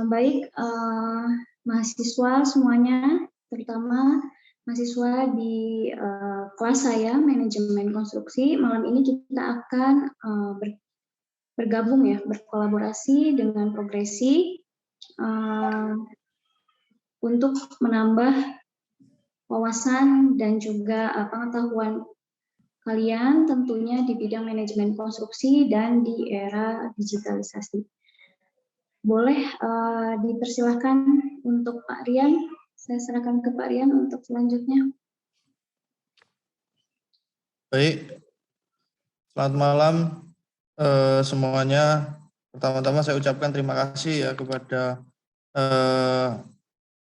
Baik, mahasiswa semuanya, terutama mahasiswa di kelas saya, manajemen konstruksi. Malam ini kita akan bergabung ya, berkolaborasi dengan Progresi untuk menambah wawasan dan juga pengetahuan kalian tentunya di bidang manajemen konstruksi dan di era digitalisasi. Boleh dipersilahkan untuk Pak Rian. Saya serahkan ke Pak Rian untuk selanjutnya. Baik, selamat malam semuanya. Pertama-tama saya ucapkan terima kasih ya kepada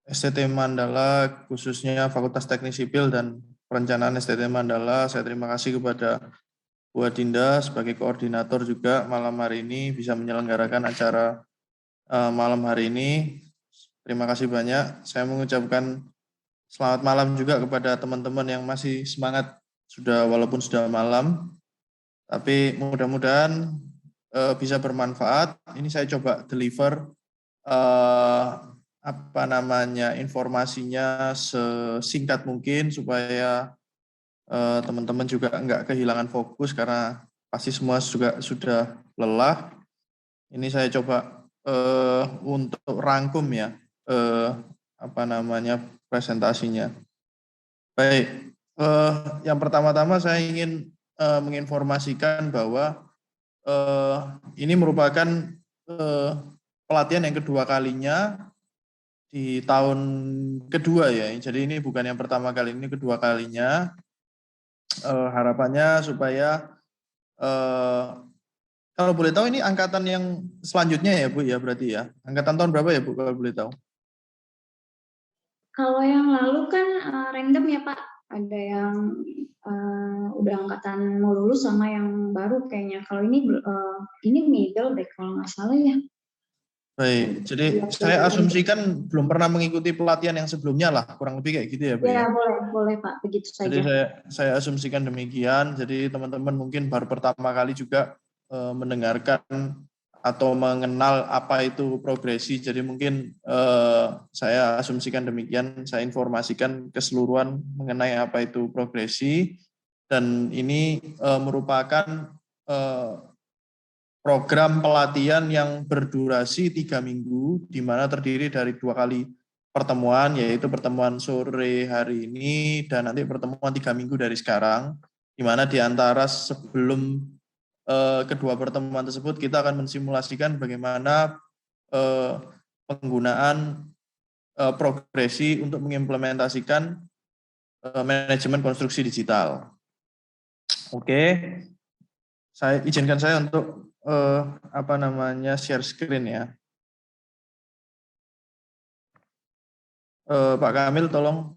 STT Mandala, khususnya Fakultas Teknik Sipil dan Perencanaan STT Mandala. Saya terima kasih kepada Bu Adinda sebagai koordinator juga malam hari ini bisa menyelenggarakan acara malam hari ini. Terima kasih banyak. Saya mengucapkan selamat malam juga kepada teman-teman yang masih semangat walaupun sudah malam. Tapi mudah-mudahan bisa bermanfaat. Ini saya coba deliver informasinya sesingkat mungkin supaya teman-teman juga enggak kehilangan fokus karena pasti semua juga sudah lelah. Ini saya coba untuk rangkum ya presentasinya. Baik, yang pertama-tama saya ingin menginformasikan bahwa ini merupakan pelatihan yang kedua kalinya di tahun kedua ya. Jadi ini bukan yang pertama kali, ini kedua kalinya. Harapannya supaya kalau boleh tahu ini angkatan yang selanjutnya ya Bu ya berarti ya. Angkatan tahun berapa ya Bu kalau boleh tahu? Kalau yang lalu kan random ya Pak. Ada yang udah angkatan mau lulus sama yang baru kayaknya. Kalau ini middle deh kalau nggak salah ya. Baik, jadi saya asumsikan belum pernah mengikuti pelatihan yang sebelumnya lah, kurang lebih kayak gitu ya, Bu? Ya, boleh Pak, begitu saja. Jadi saya asumsikan demikian, jadi teman-teman mungkin baru pertama kali juga mendengarkan atau mengenal apa itu progresi, jadi mungkin saya asumsikan demikian, saya informasikan keseluruhan mengenai apa itu progresi, dan ini merupakan program pelatihan yang berdurasi 3 minggu, di mana terdiri dari 2 kali pertemuan, yaitu pertemuan sore hari ini dan nanti pertemuan 3 minggu dari sekarang, di mana di antara sebelum kedua pertemuan tersebut kita akan mensimulasikan bagaimana penggunaan progresi untuk mengimplementasikan manajemen konstruksi digital. Oke, izinkan saya untuk share screen ya. Pak Kamil tolong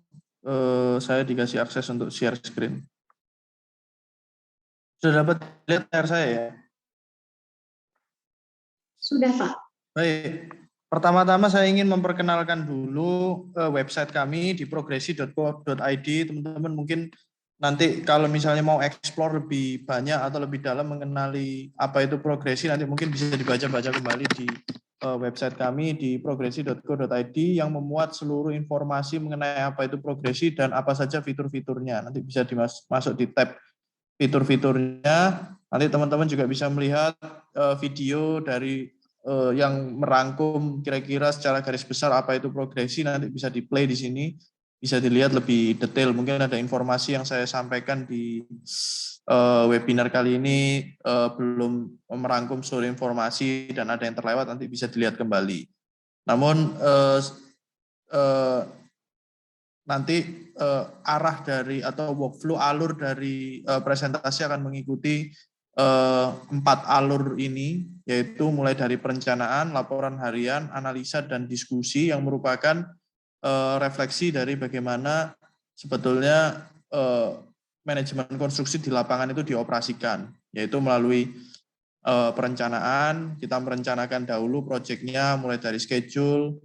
saya dikasih akses untuk share screen. Sudah dapat lihat layar saya ya? Sudah Pak. Baik, pertama-tama saya ingin memperkenalkan dulu website kami di progresi.co.id. Teman-teman mungkin nanti kalau misalnya mau explore lebih banyak atau lebih dalam mengenali apa itu progresi, nanti mungkin bisa dibaca-baca kembali di website kami di progresi.co.id yang memuat seluruh informasi mengenai apa itu progresi dan apa saja fitur-fiturnya. Nanti bisa masuk di tab fitur-fiturnya. Nanti teman-teman juga bisa melihat video dari yang merangkum kira-kira secara garis besar apa itu progresi, nanti bisa di-play di sini. Bisa dilihat lebih detail, mungkin ada informasi yang saya sampaikan di webinar kali ini belum merangkum seluruh informasi dan ada yang terlewat, nanti bisa dilihat kembali. Namun nanti arah dari atau workflow alur dari presentasi akan mengikuti 4 alur ini, yaitu mulai dari perencanaan, laporan harian, analisa, dan diskusi yang merupakan refleksi dari bagaimana sebetulnya manajemen konstruksi di lapangan itu dioperasikan, yaitu melalui perencanaan. Kita merencanakan dahulu proyeknya mulai dari schedule,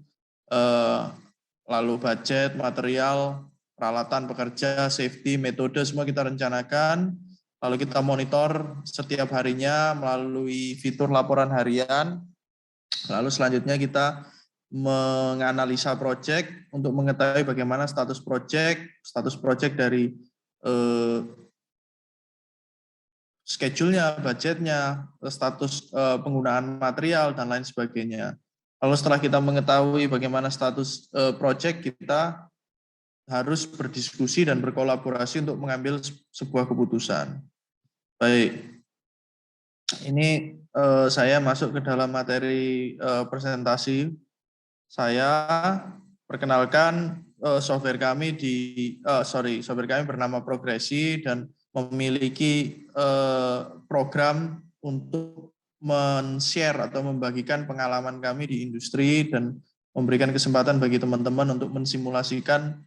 lalu budget, material, peralatan pekerja, safety, metode, semua kita rencanakan. Lalu kita monitor setiap harinya melalui fitur laporan harian. Lalu selanjutnya kita menganalisa project untuk mengetahui bagaimana status project dari schedule-nya, budgetnya, status penggunaan material, dan lain sebagainya. Lalu setelah kita mengetahui bagaimana status project, kita harus berdiskusi dan berkolaborasi untuk mengambil sebuah keputusan. Baik, ini saya masuk ke dalam materi presentasi. Saya perkenalkan software kami software kami bernama Progresi dan memiliki program untuk men-share atau membagikan pengalaman kami di industri dan memberikan kesempatan bagi teman-teman untuk mensimulasikan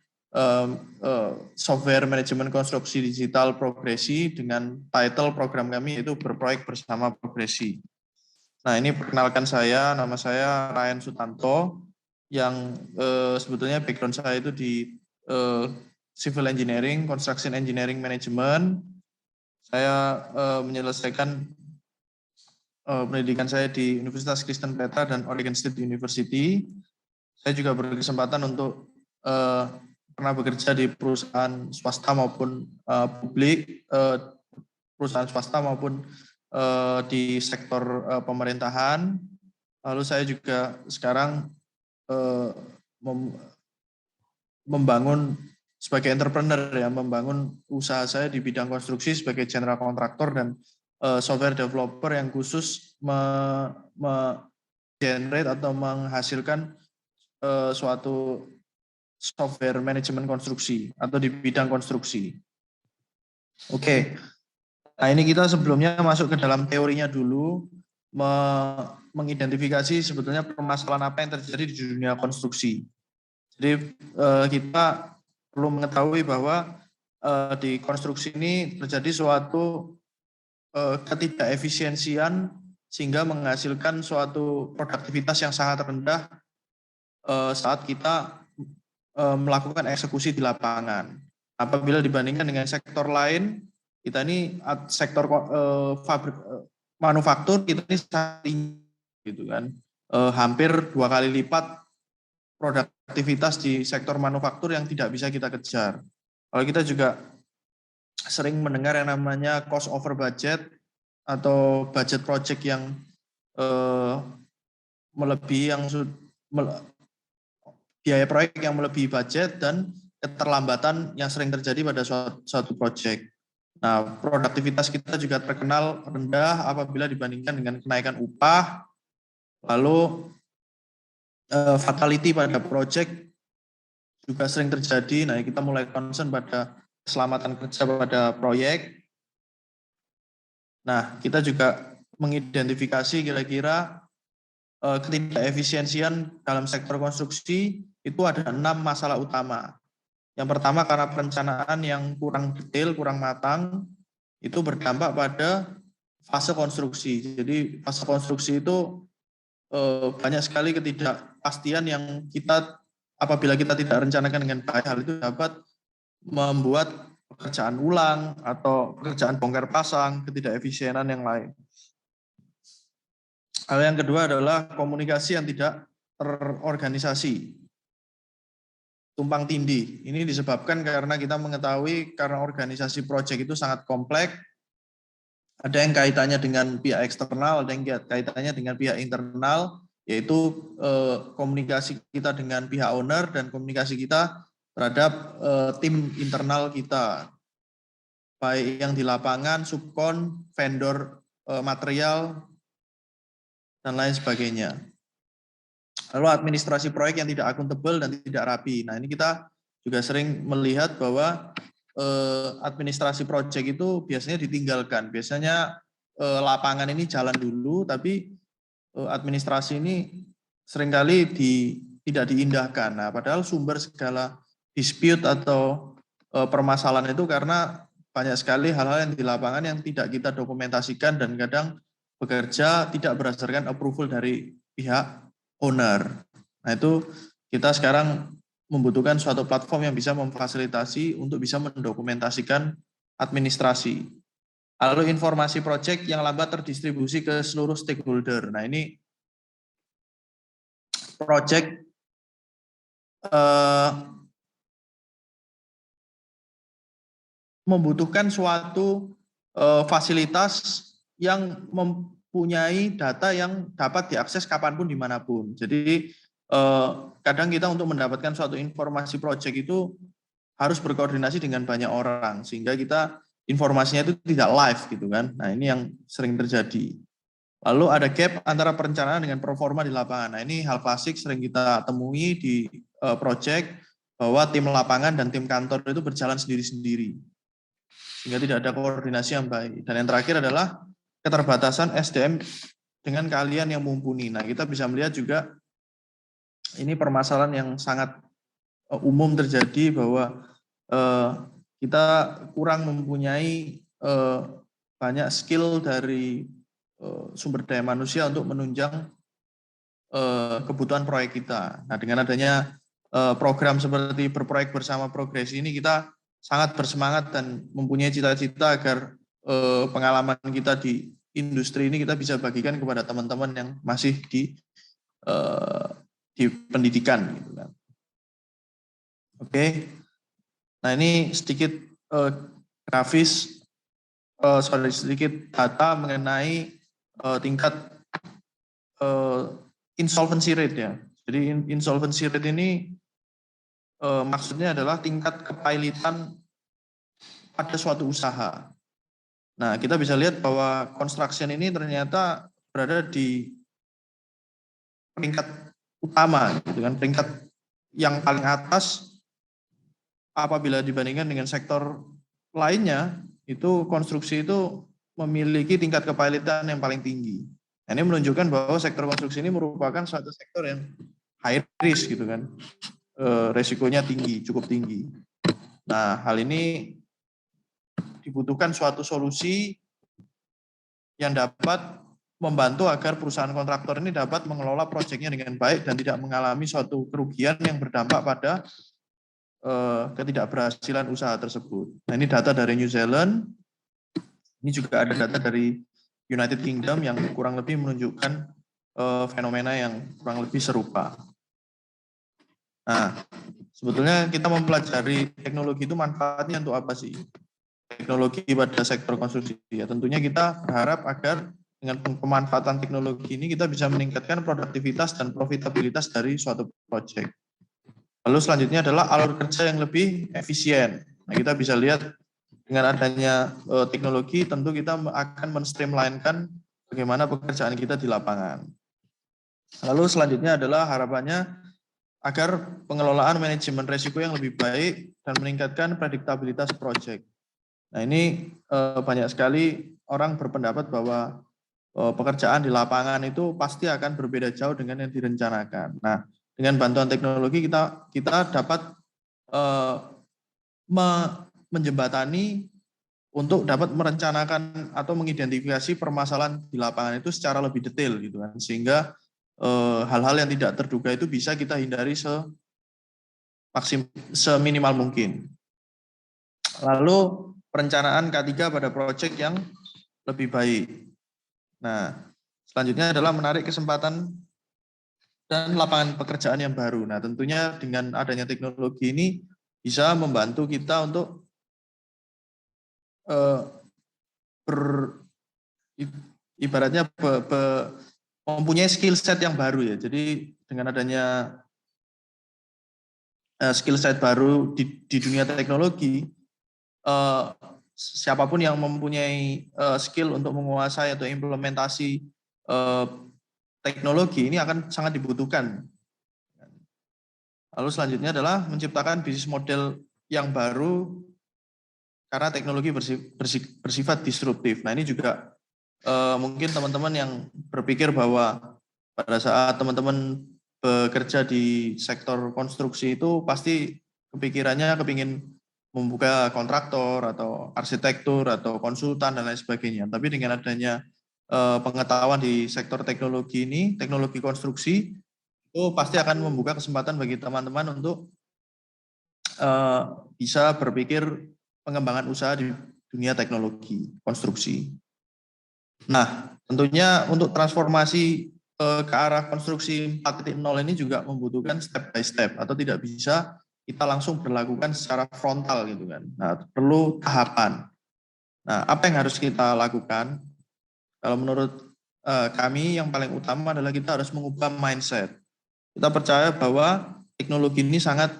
software manajemen konstruksi digital Progresi dengan title program kami yaitu Berproyek Bersama Progresi. Nah, ini perkenalkan saya, nama saya Ryan Sutanto, yang sebetulnya background saya itu di civil engineering, construction engineering management. Saya menyelesaikan pendidikan saya di Universitas Kristen Petra dan Oregon State University. Saya juga berkesempatan untuk pernah bekerja di perusahaan swasta maupun publik, perusahaan swasta maupun di sektor pemerintahan. Lalu saya juga sekarang membangun sebagai entrepreneur, ya, membangun usaha saya di bidang konstruksi sebagai general contractor dan software developer yang khusus generate atau menghasilkan suatu software manajemen konstruksi atau di bidang konstruksi. Oke. Nah, ini kita sebelumnya masuk ke dalam teorinya dulu, mengidentifikasi sebetulnya permasalahan apa yang terjadi di dunia konstruksi. Jadi kita perlu mengetahui bahwa di konstruksi ini terjadi suatu ketidakefisiensian sehingga menghasilkan suatu produktivitas yang sangat rendah saat kita melakukan eksekusi di lapangan. Apabila dibandingkan dengan sektor lain, kita ini sektor manufaktur kita ini sangat tinggi, gitu kan, hampir 2 kali lipat produktivitas di sektor manufaktur yang tidak bisa kita kejar. Kalau kita juga sering mendengar yang namanya cost over budget atau budget project yang melebihi biaya proyek yang melebihi budget dan keterlambatan yang sering terjadi pada suatu proyek. Nah, produktivitas kita juga terkenal rendah apabila dibandingkan dengan kenaikan upah, lalu fatality pada proyek juga sering terjadi. Nah, kita mulai concern pada keselamatan kerja pada proyek. Nah, kita juga mengidentifikasi kira-kira ketidakefisiensian dalam sektor konstruksi itu ada 6 masalah utama. Yang pertama karena perencanaan yang kurang detail, kurang matang, itu berdampak pada fase konstruksi. Jadi fase konstruksi itu banyak sekali ketidakpastian yang kita apabila kita tidak rencanakan dengan baik, hal itu dapat membuat pekerjaan ulang atau pekerjaan bongkar pasang, ketidakefisienan yang lain. Hal yang kedua adalah komunikasi yang tidak terorganisasi. Tumpang tindih. Ini disebabkan karena kita mengetahui karena organisasi proyek itu sangat kompleks. Ada yang kaitannya dengan pihak eksternal, ada yang kaitannya dengan pihak internal, yaitu komunikasi kita dengan pihak owner dan komunikasi kita terhadap tim internal kita. Baik yang di lapangan, subkon, vendor material, dan lain sebagainya. Lalu administrasi proyek yang tidak akuntabel dan tidak rapi. Nah, ini kita juga sering melihat bahwa administrasi proyek itu biasanya ditinggalkan. Biasanya lapangan ini jalan dulu, tapi administrasi ini seringkali tidak diindahkan. Nah, padahal sumber segala dispute atau permasalahan itu karena banyak sekali hal-hal yang di lapangan yang tidak kita dokumentasikan dan kadang bekerja tidak berdasarkan approval dari pihak owner. Nah, itu kita sekarang membutuhkan suatu platform yang bisa memfasilitasi untuk bisa mendokumentasikan administrasi. Lalu informasi proyek yang lambat terdistribusi ke seluruh stakeholder. Nah, ini project membutuhkan suatu fasilitas yang mempunyai data yang dapat diakses kapanpun dimanapun. Jadi kadang kita untuk mendapatkan suatu informasi project itu harus berkoordinasi dengan banyak orang sehingga kita informasinya itu tidak live gitu kan. Nah ini yang sering terjadi. Lalu ada gap antara perencanaan dengan performa di lapangan. Nah ini hal klasik sering kita temui di project bahwa tim lapangan dan tim kantor itu berjalan sendiri-sendiri sehingga tidak ada koordinasi yang baik. Dan yang terakhir adalah keterbatasan SDM dengan keahlian yang mumpuni. Nah kita bisa melihat juga ini permasalahan yang sangat umum terjadi bahwa kita kurang mempunyai banyak skill dari sumber daya manusia untuk menunjang kebutuhan proyek kita. Nah, dengan adanya program seperti berproyek bersama Progresi ini, kita sangat bersemangat dan mempunyai cita-cita agar pengalaman kita di industri ini kita bisa bagikan kepada teman-teman yang masih di pendidikan. Gitu kan. Oke, nah ini sedikit grafis, sedikit data mengenai tingkat insolvency rate ya. Jadi insolvency rate ini maksudnya adalah tingkat kepailitan pada suatu usaha. Nah kita bisa lihat bahwa construction ini ternyata berada di peringkat utama, gitu kan, peringkat yang paling atas apabila dibandingkan dengan sektor lainnya. Itu konstruksi itu memiliki tingkat kepailitan yang paling tinggi. Nah, ini menunjukkan bahwa sektor konstruksi ini merupakan suatu sektor yang high risk gitu kan, resikonya tinggi, cukup tinggi. Nah, hal ini dibutuhkan suatu solusi yang dapat membantu agar perusahaan kontraktor ini dapat mengelola proyeknya dengan baik dan tidak mengalami suatu kerugian yang berdampak pada ketidakberhasilan usaha tersebut. Nah, ini data dari New Zealand. Ini juga ada data dari United Kingdom yang kurang lebih menunjukkan fenomena yang kurang lebih serupa. Nah, sebetulnya kita mempelajari teknologi itu manfaatnya untuk apa sih? Teknologi pada sektor konstruksi. Ya, tentunya kita berharap agar dengan pemanfaatan teknologi ini kita bisa meningkatkan produktivitas dan profitabilitas dari suatu proyek. Lalu selanjutnya adalah alur kerja yang lebih efisien. Nah, kita bisa lihat dengan adanya teknologi tentu kita akan men-streamline-kan bagaimana pekerjaan kita di lapangan. Lalu selanjutnya adalah harapannya agar pengelolaan manajemen risiko yang lebih baik dan meningkatkan prediktabilitas proyek. Nah ini banyak sekali orang berpendapat bahwa pekerjaan di lapangan itu pasti akan berbeda jauh dengan yang direncanakan. Nah dengan bantuan teknologi kita dapat menjembatani untuk dapat merencanakan atau mengidentifikasi permasalahan di lapangan itu secara lebih detail gitu kan, sehingga hal-hal yang tidak terduga itu bisa kita hindari seminimal mungkin. Lalu perencanaan K3 pada proyek yang lebih baik. Nah selanjutnya adalah menarik kesempatan dan lapangan pekerjaan yang baru. Nah tentunya dengan adanya teknologi ini bisa membantu kita untuk ibaratnya mempunyai skill set yang baru ya. Jadi dengan adanya skill set baru di dunia teknologi, siapapun yang mempunyai skill untuk menguasai atau implementasi teknologi ini akan sangat dibutuhkan. Lalu selanjutnya adalah menciptakan bisnis model yang baru karena teknologi bersifat disruptif. Nah ini juga mungkin teman-teman yang berpikir bahwa pada saat teman-teman bekerja di sektor konstruksi itu pasti kepikirannya kepingin membuka kontraktor atau arsitektur atau konsultan dan lain sebagainya. Tapi dengan adanya pengetahuan di sektor teknologi ini, teknologi konstruksi, itu pasti akan membuka kesempatan bagi teman-teman untuk bisa berpikir pengembangan usaha di dunia teknologi konstruksi. Nah, tentunya untuk transformasi ke arah konstruksi 4.0 ini juga membutuhkan step by step atau tidak bisa kita langsung berlakukan secara frontal gitu kan. Nah, perlu tahapan. Nah, apa yang harus kita lakukan? Kalau menurut kami yang paling utama adalah kita harus mengubah mindset. Kita percaya bahwa teknologi ini sangat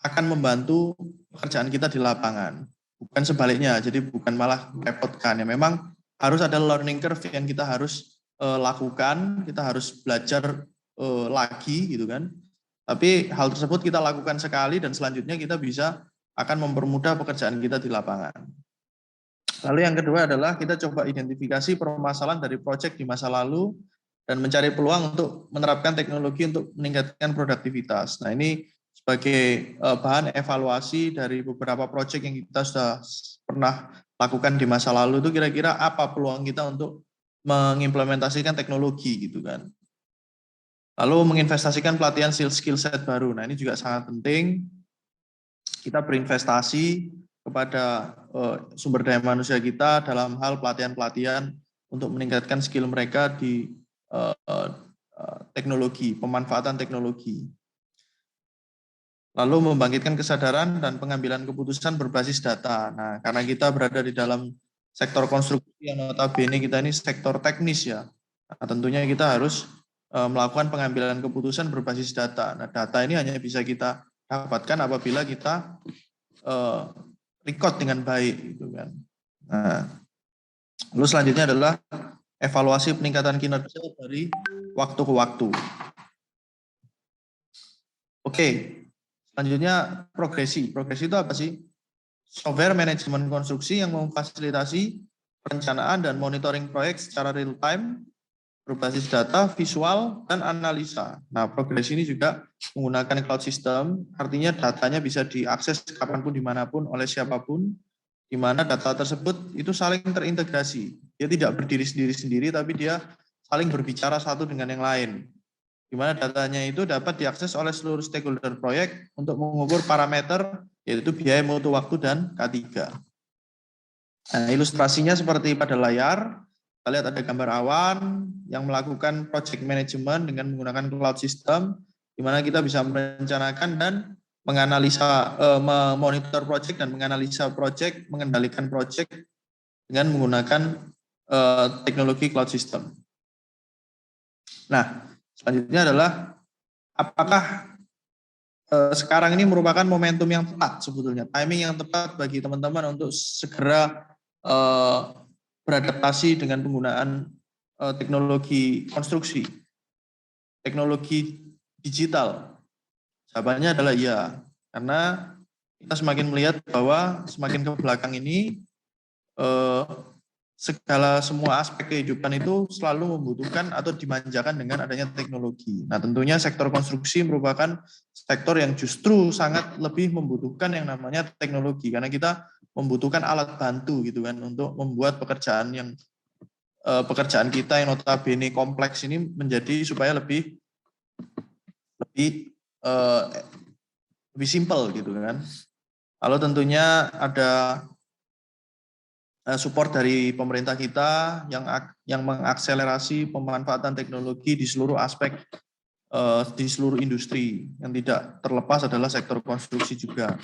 akan membantu pekerjaan kita di lapangan. Bukan sebaliknya, jadi bukan malah merepotkan. Ya, memang harus ada learning curve yang kita harus lakukan, kita harus belajar lagi gitu kan. Tapi hal tersebut kita lakukan sekali dan selanjutnya kita bisa akan mempermudah pekerjaan kita di lapangan. Lalu yang kedua adalah kita coba identifikasi permasalahan dari proyek di masa lalu dan mencari peluang untuk menerapkan teknologi untuk meningkatkan produktivitas. Nah, ini sebagai bahan evaluasi dari beberapa proyek yang kita sudah pernah lakukan di masa lalu, itu kira-kira apa peluang kita untuk mengimplementasikan teknologi gitu kan. Lalu menginvestasikan pelatihan skill set baru. Nah, ini juga sangat penting. Kita berinvestasi kepada sumber daya manusia kita dalam hal pelatihan-pelatihan untuk meningkatkan skill mereka di teknologi, pemanfaatan teknologi. Lalu membangkitkan kesadaran dan pengambilan keputusan berbasis data. Nah, karena kita berada di dalam sektor konstruksi yang notabene kita ini sektor teknis ya. Nah, tentunya kita harus melakukan pengambilan keputusan berbasis data. Nah, data ini hanya bisa kita dapatkan apabila kita record dengan baik gitu kan. Nah, lalu selanjutnya adalah evaluasi peningkatan kinerja dari waktu ke waktu. Oke, selanjutnya progresi. Progresi itu apa sih? Software manajemen konstruksi yang memfasilitasi perencanaan dan monitoring proyek secara real time berbasis data, visual, dan analisa. Nah, progresi ini juga menggunakan cloud system, artinya datanya bisa diakses kapanpun, dimanapun, oleh siapapun, di mana data tersebut itu saling terintegrasi. Dia tidak berdiri sendiri-sendiri, tapi dia saling berbicara satu dengan yang lain. Di mana datanya itu dapat diakses oleh seluruh stakeholder proyek untuk mengukur parameter, yaitu biaya, mutu, waktu, dan K3. Nah, ilustrasinya seperti pada layar. Kita lihat ada gambar awan yang melakukan project management dengan menggunakan cloud system, di mana kita bisa merencanakan dan menganalisa, memonitor project dan menganalisa project, mengendalikan project dengan menggunakan teknologi cloud system. Nah, selanjutnya adalah apakah sekarang ini merupakan momentum yang tepat sebetulnya, timing yang tepat bagi teman-teman untuk segera beradaptasi dengan penggunaan teknologi konstruksi, teknologi digital? Jawabannya adalah iya, karena kita semakin melihat bahwa semakin ke belakang ini semua aspek kehidupan itu selalu membutuhkan atau dimanjakan dengan adanya teknologi. Nah, tentunya sektor konstruksi merupakan sektor yang justru sangat lebih membutuhkan yang namanya teknologi, karena kita membutuhkan alat bantu gitu kan untuk membuat pekerjaan kita yang notabene kompleks ini menjadi supaya lebih simpel gitu kan. Lalu tentunya ada support dari pemerintah kita yang mengakselerasi pemanfaatan teknologi di seluruh aspek, di seluruh industri, yang tidak terlepas adalah sektor konstruksi juga.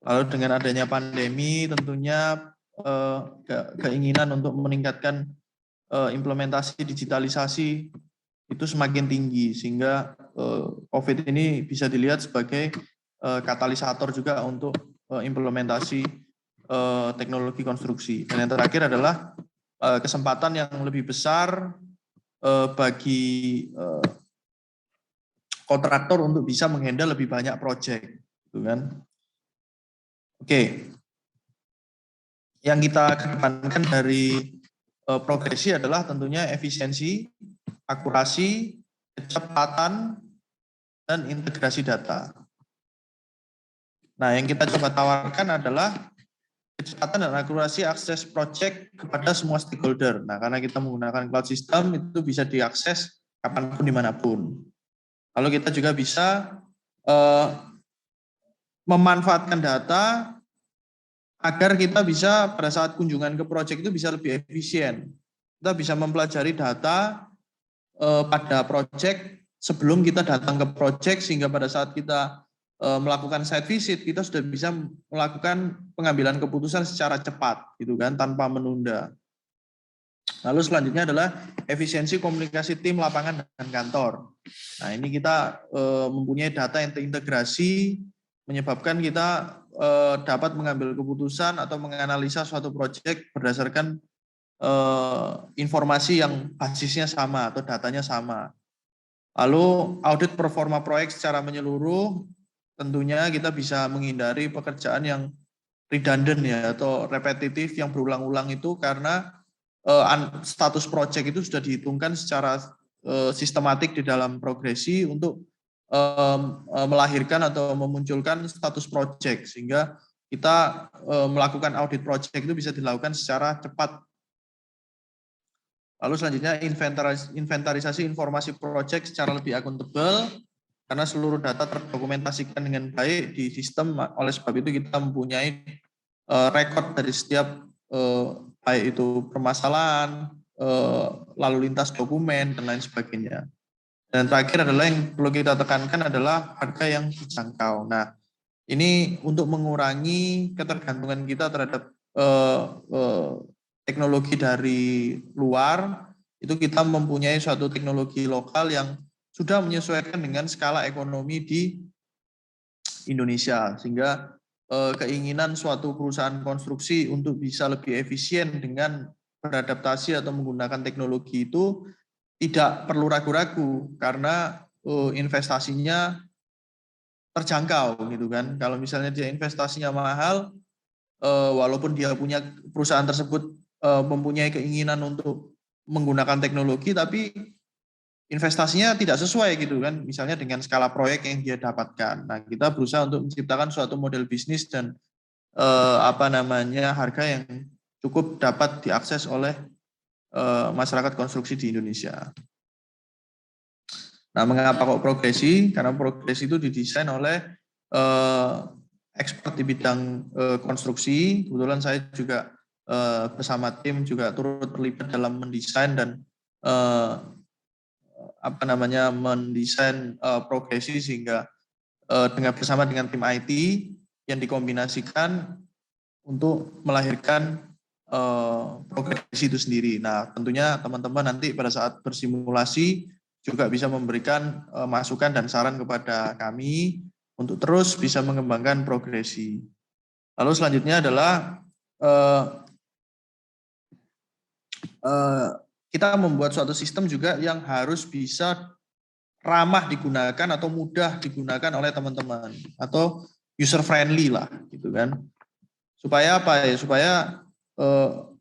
Lalu dengan adanya pandemi tentunya keinginan untuk meningkatkan implementasi digitalisasi itu semakin tinggi, sehingga COVID ini bisa dilihat sebagai katalisator juga untuk implementasi teknologi konstruksi. Dan yang terakhir adalah kesempatan yang lebih besar bagi kontraktor untuk bisa menghandle lebih banyak proyek, gitu kan? Oke, yang kita kedepankan dari progresi adalah tentunya efisiensi, akurasi, kecepatan, dan integrasi data. Nah, yang kita coba tawarkan adalah kecepatan dan akurasi akses project kepada semua stakeholder. Nah, karena kita menggunakan cloud system, itu bisa diakses kapanpun, dimanapun. Lalu kita juga bisa memanfaatkan data agar kita bisa pada saat kunjungan ke project itu bisa lebih efisien. Kita bisa mempelajari data pada project sebelum kita datang ke project, sehingga pada saat kita melakukan site visit kita sudah bisa melakukan pengambilan keputusan secara cepat gitu kan, tanpa menunda. Lalu selanjutnya adalah efisiensi komunikasi tim lapangan dan kantor. Nah, ini kita mempunyai data yang terintegrasi menyebabkan kita dapat mengambil keputusan atau menganalisa suatu proyek berdasarkan informasi yang basisnya sama atau datanya sama. Lalu audit performa proyek secara menyeluruh, tentunya kita bisa menghindari pekerjaan yang redundant ya atau repetitif yang berulang-ulang itu, karena status proyek itu sudah dihitungkan secara sistematik di dalam progresi untuk melahirkan atau memunculkan status proyek, sehingga kita melakukan audit proyek itu bisa dilakukan secara cepat. Lalu selanjutnya inventarisasi informasi proyek secara lebih akuntabel, karena seluruh data terdokumentasikan dengan baik di sistem. Oleh sebab itu kita mempunyai rekod dari setiap baik itu permasalahan, lalu lintas dokumen, dan lain sebagainya. Dan terakhir adalah yang perlu kita tekankan adalah harga yang dijangkau. Nah, ini untuk mengurangi ketergantungan kita terhadap teknologi dari luar, itu kita mempunyai suatu teknologi lokal yang sudah menyesuaikan dengan skala ekonomi di Indonesia, sehingga keinginan suatu perusahaan konstruksi untuk bisa lebih efisien dengan beradaptasi atau menggunakan teknologi itu tidak perlu ragu-ragu, karena investasinya terjangkau gitu kan. Kalau misalnya dia investasinya mahal, walaupun dia punya perusahaan tersebut mempunyai keinginan untuk menggunakan teknologi, tapi investasinya tidak sesuai gitu kan, misalnya dengan skala proyek yang dia dapatkan. Nah, kita berusaha untuk menciptakan suatu model bisnis dan harga yang cukup dapat diakses oleh masyarakat konstruksi di Indonesia. Nah, mengapa kok progresi? Karena progresi itu didesain oleh expert di bidang konstruksi. Kebetulan saya juga bersama tim juga turut terlibat dalam mendesain dan mendesain progresi, sehingga bersama dengan tim IT yang dikombinasikan untuk melahirkan progresi itu sendiri. Nah, tentunya teman-teman nanti pada saat bersimulasi juga bisa memberikan masukan dan saran kepada kami untuk terus bisa mengembangkan progresi. Lalu selanjutnya adalah kita membuat suatu sistem juga yang harus bisa ramah digunakan atau mudah digunakan oleh teman-teman, atau user friendly lah gitu kan. Supaya apa ya? Supaya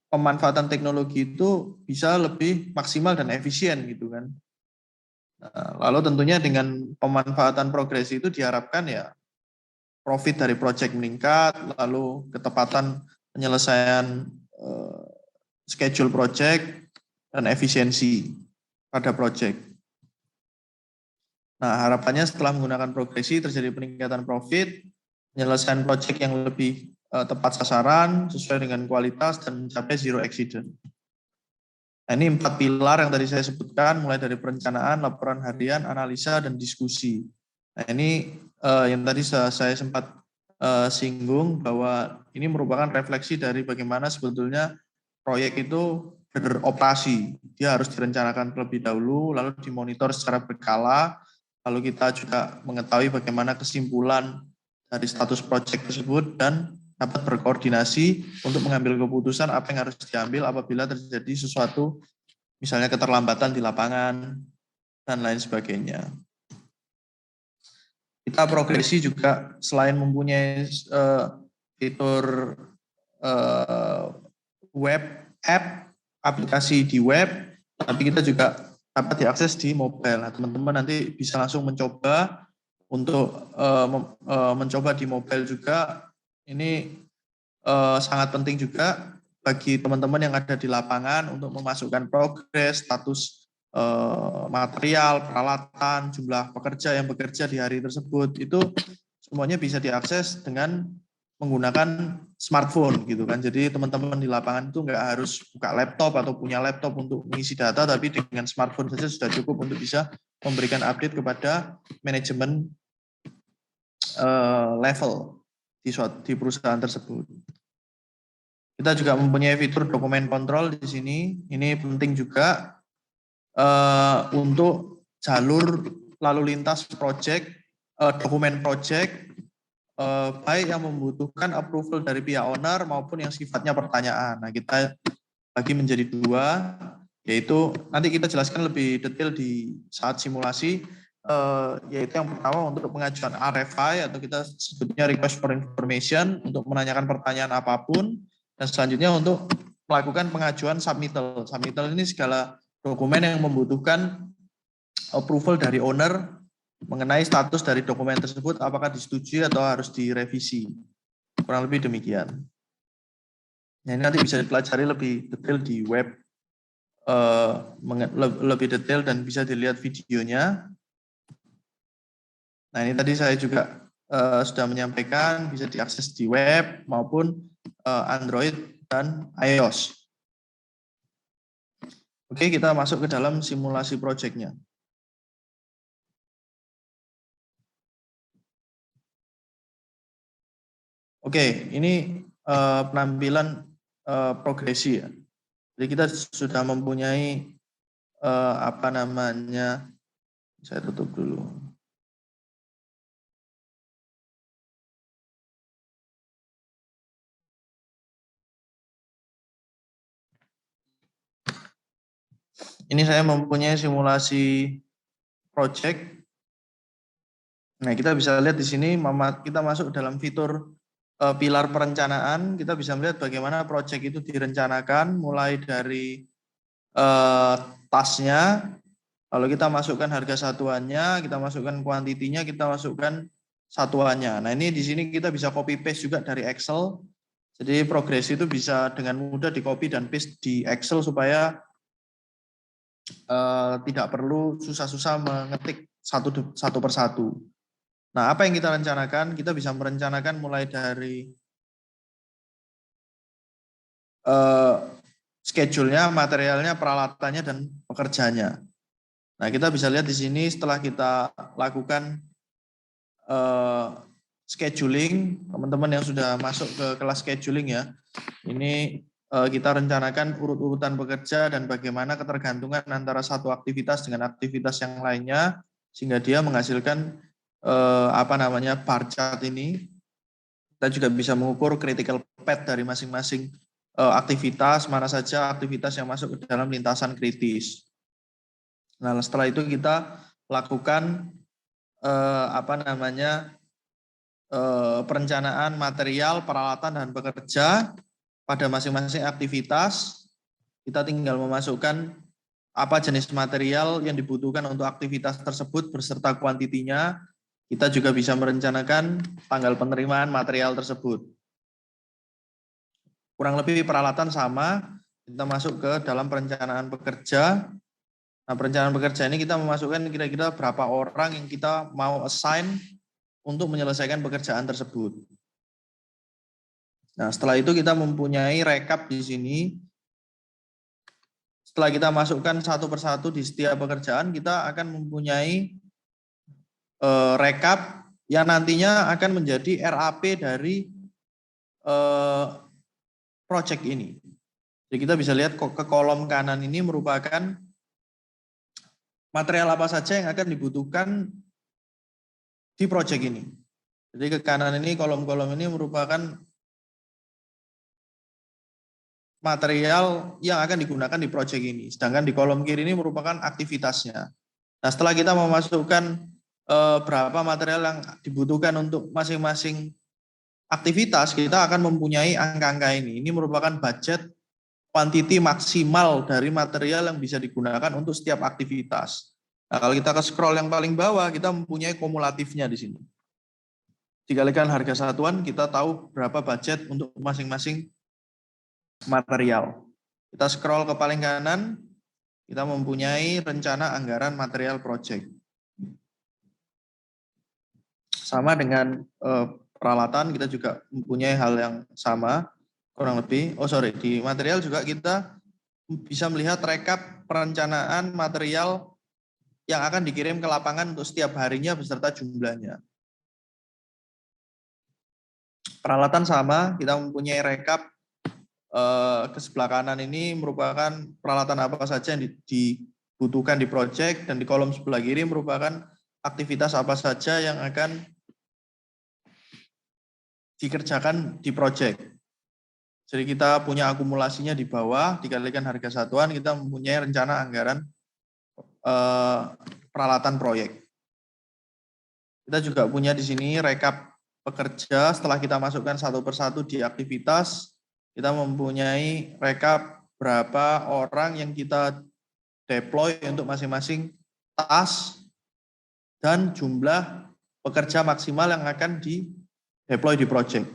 pemanfaatan teknologi itu bisa lebih maksimal dan efisien gitu kan. Nah, lalu tentunya dengan pemanfaatan progresi itu diharapkan ya profit dari proyek meningkat, lalu ketepatan penyelesaian schedule proyek, dan efisiensi pada proyek. Nah, harapannya setelah menggunakan progresi terjadi peningkatan profit, penyelesaian proyek yang lebih tepat sasaran, sesuai dengan kualitas, dan mencapai zero accident. Nah, ini 4 pilar yang tadi saya sebutkan, mulai dari perencanaan, laporan harian, analisa, dan diskusi. Nah, ini yang tadi saya sempat singgung bahwa ini merupakan refleksi dari bagaimana sebetulnya proyek itu beroperasi. Dia harus direncanakan terlebih dahulu, lalu dimonitor secara berkala, lalu kita juga mengetahui bagaimana kesimpulan dari status proyek tersebut, dan dapat berkoordinasi untuk mengambil keputusan apa yang harus diambil apabila terjadi sesuatu, misalnya keterlambatan di lapangan, dan lain sebagainya. Kita progresi juga selain mempunyai fitur web app, aplikasi di web, tapi kita juga dapat diakses di mobile. Nah, teman-teman nanti bisa langsung mencoba untuk mencoba di mobile juga. Ini sangat penting juga bagi teman-teman yang ada di lapangan untuk memasukkan progres, status material, peralatan, jumlah pekerja yang bekerja di hari tersebut. Itu semuanya bisa diakses dengan menggunakan smartphone gitu kan. Jadi teman-teman di lapangan itu nggak harus buka laptop atau punya laptop untuk mengisi data, tapi dengan smartphone saja sudah cukup untuk bisa memberikan update kepada manajemen level di perusahaan tersebut. Kita juga mempunyai fitur dokumen kontrol di sini. Ini penting juga untuk jalur lalu lintas project, dokumen project, baik yang membutuhkan approval dari pihak owner maupun yang sifatnya pertanyaan. Nah, kita bagi menjadi dua, yaitu nanti kita jelaskan lebih detail di saat simulasi, yaitu yang pertama untuk pengajuan RFI atau kita sebutnya request for information untuk menanyakan pertanyaan apapun, dan selanjutnya untuk melakukan pengajuan submittal. Submittal ini segala dokumen yang membutuhkan approval dari owner mengenai status dari dokumen tersebut apakah disetujui atau harus direvisi. Kurang lebih demikian. Nah, ini nanti bisa dipelajari lebih detail di web, lebih detail dan bisa dilihat videonya. Nah, ini tadi saya juga sudah menyampaikan bisa diakses di web maupun Android dan iOS. Oke, kita masuk ke dalam simulasi proyeknya. Oke, ini penampilan progresi ya. Jadi kita sudah mempunyai apa namanya, saya tutup dulu. Ini saya mempunyai simulasi project. Nah, kita bisa lihat di sini kita masuk dalam fitur pilar perencanaan. Kita bisa melihat bagaimana project itu direncanakan mulai dari tasnya, lalu kita masukkan harga satuannya, kita masukkan kuantitinya, kita masukkan satuannya. Nah, ini di sini kita bisa copy paste juga dari Excel. Jadi progresi itu bisa dengan mudah di copy dan paste di Excel supaya tidak perlu susah-susah mengetik satu persatu. Nah, apa yang kita rencanakan? Kita bisa merencanakan mulai dari schedule-nya, materialnya, peralatannya, dan pekerjanya. Nah, kita bisa lihat di sini setelah kita lakukan scheduling, teman-teman yang sudah masuk ke kelas scheduling ya, ini kita rencanakan urut-urutan bekerja dan bagaimana ketergantungan antara satu aktivitas dengan aktivitas yang lainnya, sehingga dia menghasilkan apa namanya bar chart ini. Kita juga bisa mengukur critical path dari masing-masing aktivitas, mana saja aktivitas yang masuk ke dalam lintasan kritis. Nah, setelah itu kita lakukan apa namanya perencanaan material, peralatan, dan pekerja pada masing-masing aktivitas. Kita tinggal memasukkan apa jenis material yang dibutuhkan untuk aktivitas tersebut beserta kuantitinya. Kita juga bisa merencanakan tanggal penerimaan material tersebut. Kurang lebih peralatan sama, kita masuk ke dalam perencanaan pekerja. Nah, perencanaan pekerja ini kita memasukkan kira-kira berapa orang yang kita mau assign untuk menyelesaikan pekerjaan tersebut. Nah, setelah itu kita mempunyai rekap di sini. Setelah kita masukkan satu persatu di setiap pekerjaan, kita akan mempunyai rekap yang nantinya akan menjadi RAP dari project ini. Jadi kita bisa lihat ke kolom kanan ini merupakan material apa saja yang akan dibutuhkan di project ini. Jadi ke kanan ini kolom-kolom ini merupakan material yang akan digunakan di project ini. Sedangkan di kolom kiri ini merupakan aktivitasnya. Nah, setelah kita memasukkan berapa material yang dibutuhkan untuk masing-masing aktivitas, kita akan mempunyai angka-angka ini. Ini merupakan budget kuantiti maksimal dari material yang bisa digunakan untuk setiap aktivitas. Nah, kalau kita ke scroll yang paling bawah, kita mempunyai kumulatifnya di sini. Dikalikan harga satuan, kita tahu berapa budget untuk masing-masing material. Kita scroll ke paling kanan, kita mempunyai rencana anggaran material project. Sama dengan peralatan kita juga mempunyai hal yang sama kurang lebih. Di material juga kita bisa melihat rekap perencanaan material yang akan dikirim ke lapangan untuk setiap harinya beserta jumlahnya. Peralatan sama, kita mempunyai rekap ke sebelah kanan ini merupakan peralatan apa saja yang dibutuhkan di proyek, dan di kolom sebelah kiri merupakan aktivitas apa saja yang akan dikerjakan di proyek. Jadi kita punya akumulasinya di bawah, dikalikan harga satuan, kita mempunyai rencana anggaran peralatan proyek. Kita juga punya di sini rekap pekerja, setelah kita masukkan satu persatu di aktivitas, kita mempunyai rekap berapa orang yang kita deploy untuk masing-masing task dan jumlah pekerja maksimal yang akan di deploy di project.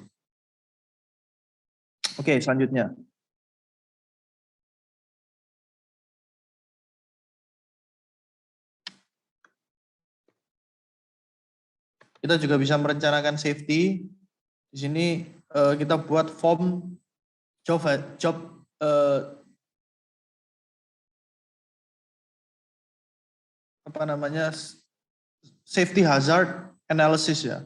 Oke, selanjutnya. Kita juga bisa merencanakan safety. Di sini kita buat form job apa namanya, safety hazard analysis ya,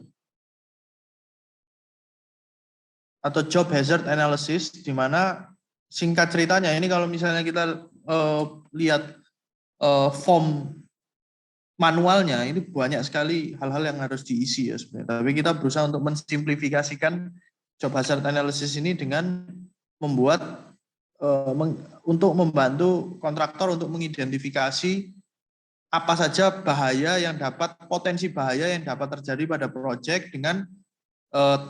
atau job hazard analysis, di mana singkat ceritanya ini kalau misalnya kita lihat form manualnya ini banyak sekali hal-hal yang harus diisi ya sebenarnya. Tapi kita berusaha untuk mensimplifikasikan job hazard analysis ini dengan membuat untuk membantu kontraktor untuk mengidentifikasi apa saja bahaya yang dapat, potensi bahaya yang dapat terjadi pada proyek dengan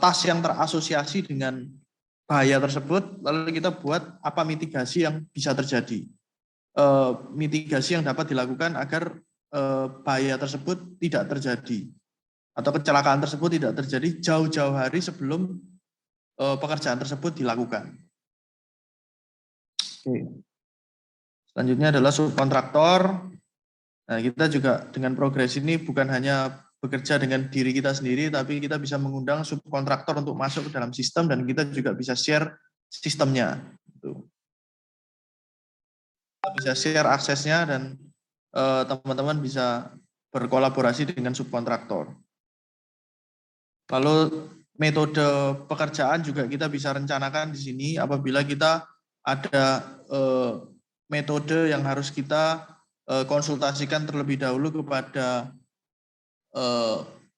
task yang terasosiasi dengan bahaya tersebut, lalu kita buat apa mitigasi yang bisa terjadi. Mitigasi yang dapat dilakukan agar bahaya tersebut tidak terjadi atau kecelakaan tersebut tidak terjadi jauh-jauh hari sebelum pekerjaan tersebut dilakukan. Oke. Selanjutnya adalah subkontraktor. Nah, kita juga dengan progres ini bukan hanya bekerja dengan diri kita sendiri, tapi kita bisa mengundang subkontraktor untuk masuk ke dalam sistem dan kita juga bisa share sistemnya. Kita bisa share aksesnya dan teman-teman bisa berkolaborasi dengan subkontraktor. Lalu metode pekerjaan juga kita bisa rencanakan di sini apabila kita ada metode yang harus kita konsultasikan terlebih dahulu kepada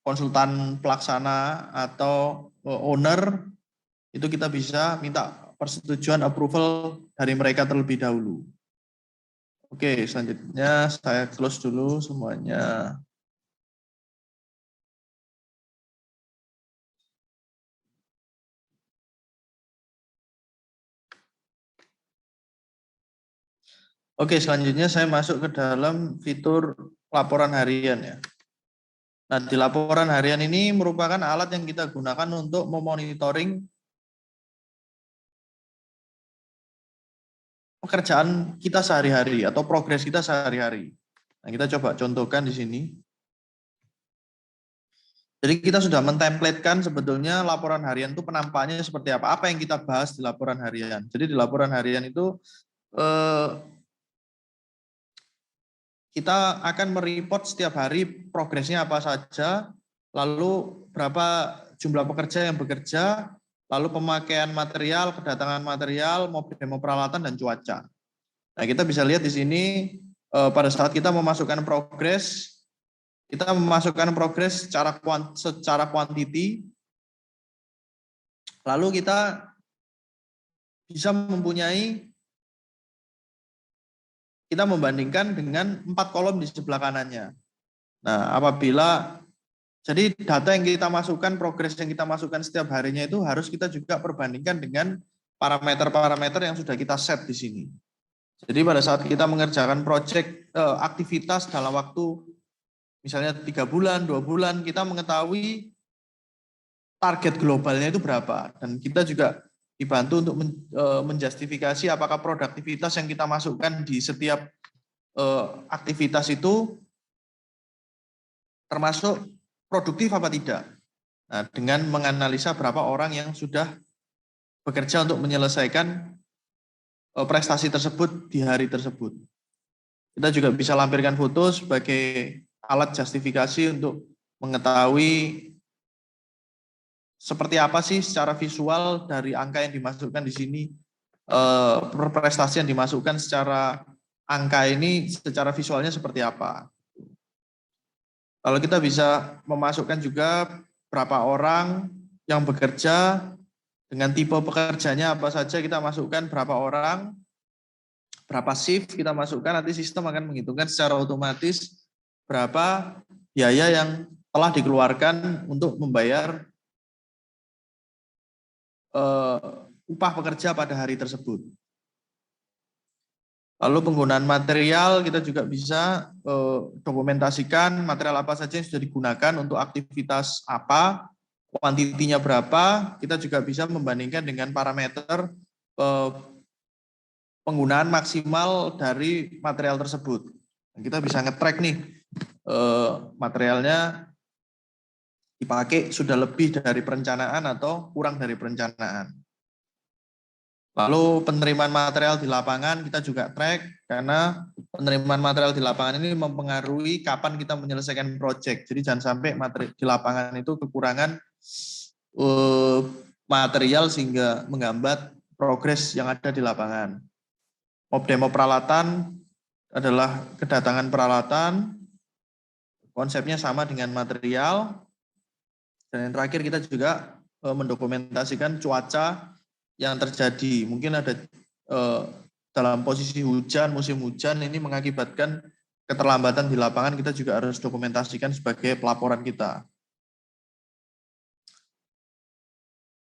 konsultan pelaksana atau owner, itu kita bisa minta persetujuan approval dari mereka terlebih dahulu. Oke, selanjutnya saya close dulu semuanya. Oke, selanjutnya saya masuk ke dalam fitur laporan harian ya. Nah, di laporan harian ini merupakan alat yang kita gunakan untuk memonitoring pekerjaan kita sehari-hari atau progres kita sehari-hari. Nah, kita coba contohkan di sini. Jadi kita sudah mentemplatekan sebetulnya laporan harian itu penampakannya seperti apa yang kita bahas di laporan harian. Jadi di laporan harian itu kita akan mereport setiap hari progresnya apa saja, lalu berapa jumlah pekerja yang bekerja, lalu pemakaian material, kedatangan material, demo peralatan, dan cuaca. Nah, kita bisa lihat di sini pada saat kita memasukkan progres, kita memasukkan progres secara kuantiti, lalu kita bisa kita membandingkan dengan 4 kolom di sebelah kanannya. Nah, jadi data yang kita masukkan, progres yang kita masukkan setiap harinya itu harus kita juga perbandingkan dengan parameter-parameter yang sudah kita set di sini. Jadi pada saat kita mengerjakan proyek aktivitas dalam waktu misalnya 3 bulan, 2 bulan, kita mengetahui target globalnya itu berapa. Dan kita juga dibantu untuk menjustifikasi apakah produktivitas yang kita masukkan di setiap aktivitas itu termasuk produktif apa tidak. Nah, dengan menganalisa berapa orang yang sudah bekerja untuk menyelesaikan prestasi tersebut di hari tersebut. Kita juga bisa lampirkan foto sebagai alat justifikasi untuk mengetahui seperti apa sih secara visual dari angka yang dimasukkan di sini, prestasi yang dimasukkan secara angka ini secara visualnya seperti apa. Kalau kita bisa memasukkan juga berapa orang yang bekerja dengan tipe pekerjanya apa saja, kita masukkan berapa orang, berapa shift kita masukkan, nanti sistem akan menghitungkan secara otomatis berapa biaya yang telah dikeluarkan untuk membayar upah pekerja pada hari tersebut. Lalu penggunaan material, kita juga bisa dokumentasikan material apa saja yang sudah digunakan untuk aktivitas apa, kuantitinya berapa. Kita juga bisa membandingkan dengan parameter penggunaan maksimal dari material tersebut. Kita bisa nge-track nih materialnya dipakai sudah lebih dari perencanaan atau kurang dari perencanaan. Lalu penerimaan material di lapangan kita juga track, karena penerimaan material di lapangan ini mempengaruhi kapan kita menyelesaikan proyek. Jadi jangan sampai materi di lapangan itu kekurangan material sehingga menghambat progres yang ada di lapangan. Demo peralatan adalah kedatangan peralatan, konsepnya sama dengan material. Dan yang terakhir kita juga mendokumentasikan cuaca yang terjadi. Mungkin ada dalam posisi hujan, musim hujan ini mengakibatkan keterlambatan di lapangan, kita juga harus dokumentasikan sebagai pelaporan kita.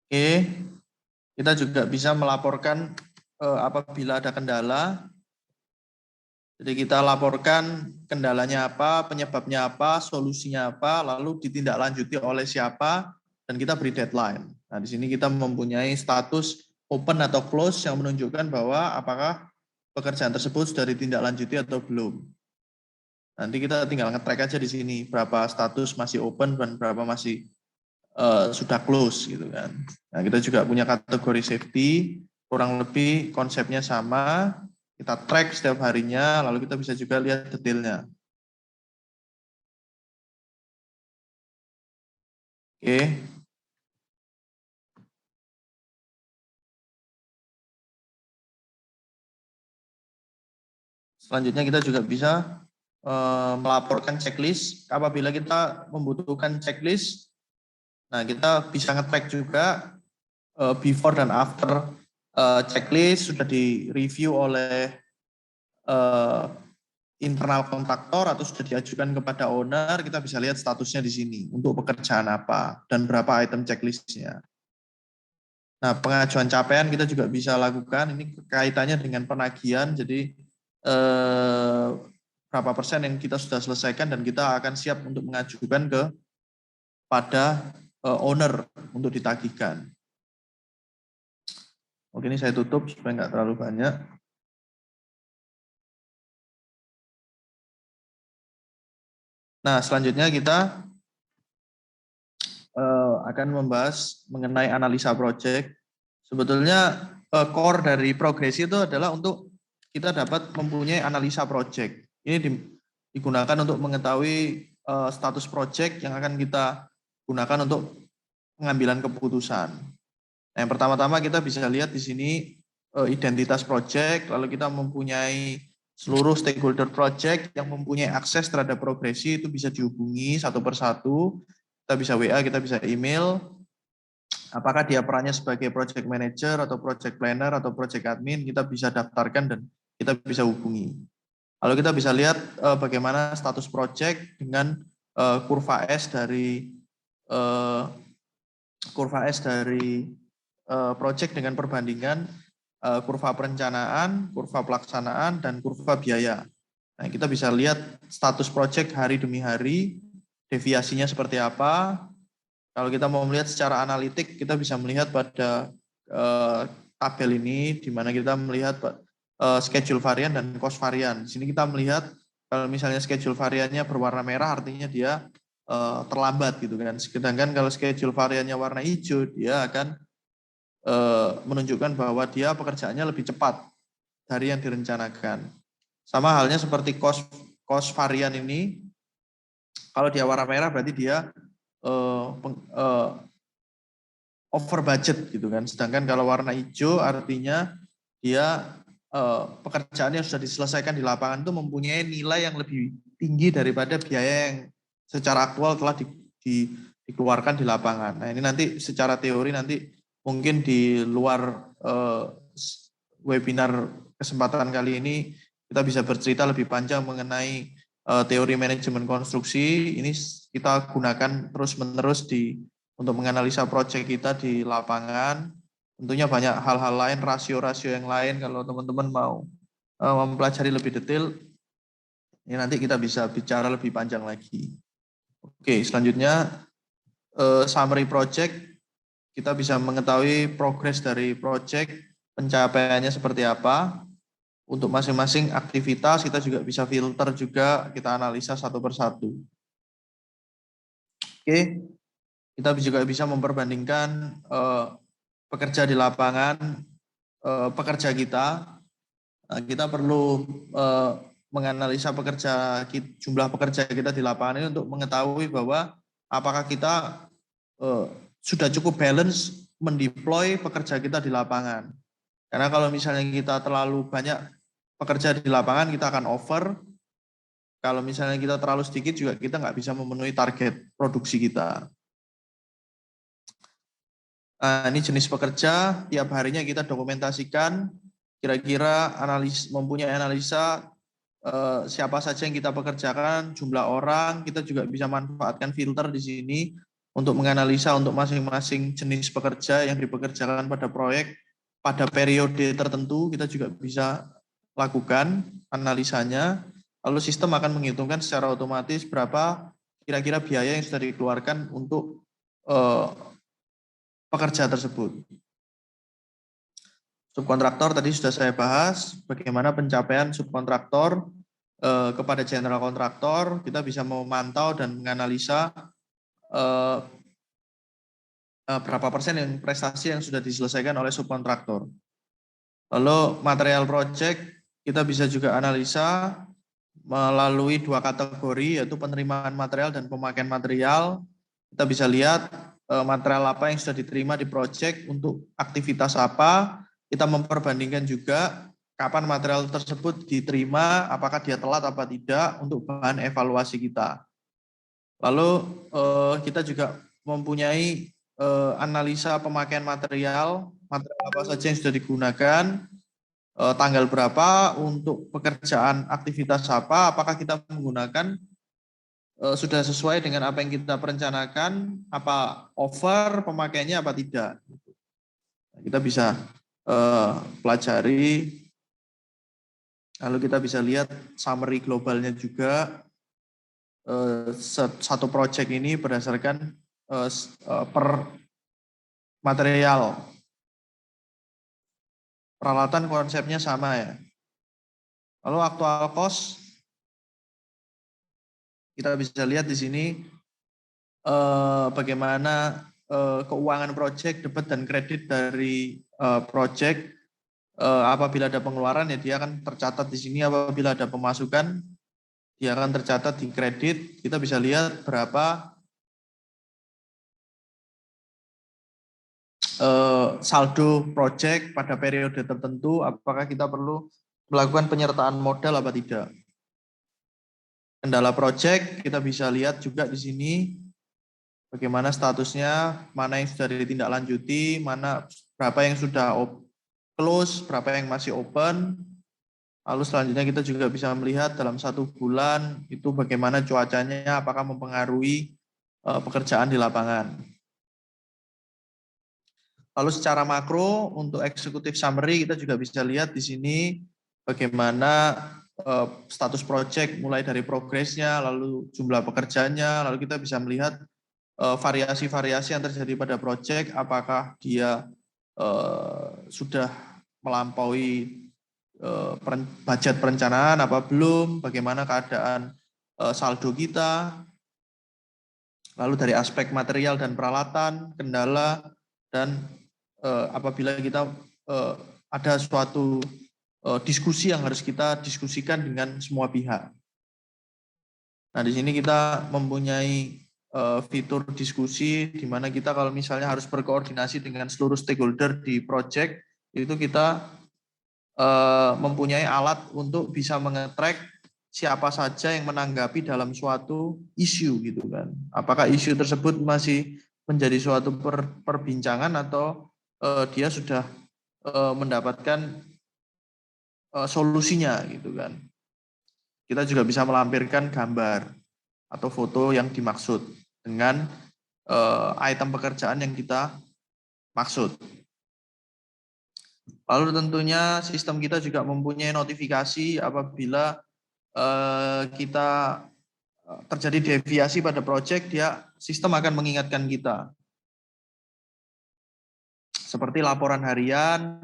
Oke, kita juga bisa melaporkan apabila ada kendala. Jadi kita laporkan kendalanya apa, penyebabnya apa, solusinya apa, lalu ditindaklanjuti oleh siapa, dan kita beri deadline. Nah, di sini kita mempunyai status open atau close yang menunjukkan bahwa apakah pekerjaan tersebut sudah ditindaklanjuti atau belum. Nanti kita tinggal nge-track aja di sini berapa status masih open dan berapa masih sudah close gitu kan. Nah, kita juga punya kategori safety, kurang lebih konsepnya sama. Kita track setiap harinya, lalu kita bisa juga lihat detailnya. Oke. Selanjutnya kita juga bisa melaporkan checklist. Apabila kita membutuhkan checklist, nah kita bisa nge-track juga before dan after checklist sudah di-review oleh internal kontraktor atau sudah diajukan kepada owner. Kita bisa lihat statusnya di sini untuk pekerjaan apa dan berapa item checklistnya. Nah, pengajuan capaian kita juga bisa lakukan. Ini kaitannya dengan penagihan. Jadi berapa persen yang kita sudah selesaikan dan kita akan siap untuk mengajukan pada owner untuk ditagihkan. Oke, ini saya tutup supaya nggak terlalu banyak. Nah, selanjutnya kita akan membahas mengenai analisa proyek. Sebetulnya core dari progresi itu adalah untuk kita dapat mempunyai analisa proyek. Ini digunakan untuk mengetahui status proyek yang akan kita gunakan untuk pengambilan keputusan. Nah, yang pertama-tama kita bisa lihat di sini identitas proyek, lalu kita mempunyai seluruh stakeholder proyek yang mempunyai akses terhadap progresi itu bisa dihubungi satu persatu. Kita bisa WA, kita bisa email. Apakah dia perannya sebagai project manager atau project planner atau project admin, kita bisa daftarkan dan kita bisa hubungi. Lalu kita bisa lihat bagaimana status project dengan kurva S dari project dengan perbandingan kurva perencanaan, kurva pelaksanaan, dan kurva biaya. Nah, kita bisa lihat status project hari demi hari, deviasinya seperti apa. Kalau kita mau melihat secara analitik, kita bisa melihat pada tabel ini, di mana kita melihat schedule varian dan cost varian. Di sini kita melihat kalau misalnya schedule variannya berwarna merah, artinya dia terlambat gitu kan. Sedangkan kalau schedule variannya warna hijau, dia akan menunjukkan bahwa dia pekerjaannya lebih cepat dari yang direncanakan. Sama halnya seperti cost varian ini, kalau dia warna merah berarti dia over budget gitu kan. Sedangkan kalau warna hijau artinya dia pekerjaan yang sudah diselesaikan di lapangan itu mempunyai nilai yang lebih tinggi daripada biaya yang secara aktual telah dikeluarkan di lapangan. Nah ini nanti secara teori nanti mungkin di luar webinar kesempatan kali ini kita bisa bercerita lebih panjang mengenai teori manajemen konstruksi. Ini kita gunakan terus-menerus untuk menganalisa proyek kita di lapangan. Tentunya banyak hal-hal lain, rasio-rasio yang lain. Kalau teman-teman mau mempelajari lebih detail, ini nanti kita bisa bicara lebih panjang lagi. Oke, selanjutnya summary project. Kita bisa mengetahui progres dari project, pencapaiannya seperti apa. Untuk masing-masing aktivitas kita juga bisa filter juga, kita analisa satu persatu. Oke, kita juga bisa memperbandingkan pekerja di lapangan, pekerja kita. Kita perlu menganalisa jumlah pekerja kita di lapangan ini untuk mengetahui bahwa apakah kita sudah cukup balance mendeploy pekerja kita di lapangan. Karena kalau misalnya kita terlalu banyak pekerja di lapangan, kita akan over. Kalau misalnya kita terlalu sedikit juga kita nggak bisa memenuhi target produksi kita. Nah, ini jenis pekerja, tiap harinya kita dokumentasikan, kira-kira mempunyai analisa siapa saja yang kita pekerjakan, jumlah orang, kita juga bisa manfaatkan filter di sini untuk menganalisa untuk masing-masing jenis pekerja yang dipekerjakan pada proyek, pada periode tertentu, kita juga bisa lakukan analisanya, lalu sistem akan menghitungkan secara otomatis berapa kira-kira biaya yang sudah dikeluarkan untuk pekerja tersebut. Subkontraktor tadi sudah saya bahas, bagaimana pencapaian subkontraktor kepada general kontraktor, kita bisa memantau dan menganalisa berapa persen yang prestasi yang sudah diselesaikan oleh subkontraktor. Lalu material project, kita bisa juga analisa melalui dua kategori, yaitu penerimaan material dan pemakaian material. Kita bisa lihat material apa yang sudah diterima di project untuk aktivitas apa. Kita memperbandingkan juga kapan material tersebut diterima, apakah dia telat apa tidak untuk bahan evaluasi kita. Lalu kita juga mempunyai analisa pemakaian material apa saja yang sudah digunakan, tanggal berapa untuk pekerjaan aktivitas apa, apakah kita menggunakan sudah sesuai dengan apa yang kita perencanakan, apa over pemakaiannya apa tidak. Kita bisa pelajari, lalu kita bisa lihat summary globalnya juga. Satu project ini berdasarkan per material. Peralatan konsepnya sama ya. Lalu actual cost, kita bisa lihat di sini bagaimana keuangan project, debit dan kredit dari project. Apabila ada pengeluaran ya dia akan tercatat di sini, apabila ada pemasukan dia akan tercatat di kredit. Kita bisa lihat berapa saldo project pada periode tertentu, apakah kita perlu melakukan penyertaan modal apa tidak. Kendala project kita bisa lihat juga di sini bagaimana statusnya, mana yang sudah ditindaklanjuti, berapa yang sudah close, berapa yang masih open. Lalu selanjutnya kita juga bisa melihat dalam 1 bulan itu bagaimana cuacanya, apakah mempengaruhi pekerjaan di lapangan. Lalu secara makro untuk executive summary kita juga bisa lihat di sini bagaimana status project mulai dari progresnya, lalu jumlah pekerjanya, lalu kita bisa melihat variasi-variasi yang terjadi pada project, apakah dia sudah melampaui budget perencanaan apa belum, bagaimana keadaan saldo kita. Lalu dari aspek material dan peralatan, kendala, dan apabila kita ada suatu diskusi yang harus kita diskusikan dengan semua pihak. Nah, di sini kita mempunyai fitur diskusi di mana kita kalau misalnya harus berkoordinasi dengan seluruh stakeholder di project, itu kita mempunyai alat untuk bisa mengetrack siapa saja yang menanggapi dalam suatu isu gitu kan. Apakah isu tersebut masih menjadi suatu perbincangan atau dia sudah mendapatkan solusinya gitu kan. Kita juga bisa melampirkan gambar atau foto yang dimaksud dengan item pekerjaan yang kita maksud. Lalu tentunya sistem kita juga mempunyai notifikasi apabila kita terjadi deviasi pada proyek, sistem akan mengingatkan kita. Seperti laporan harian,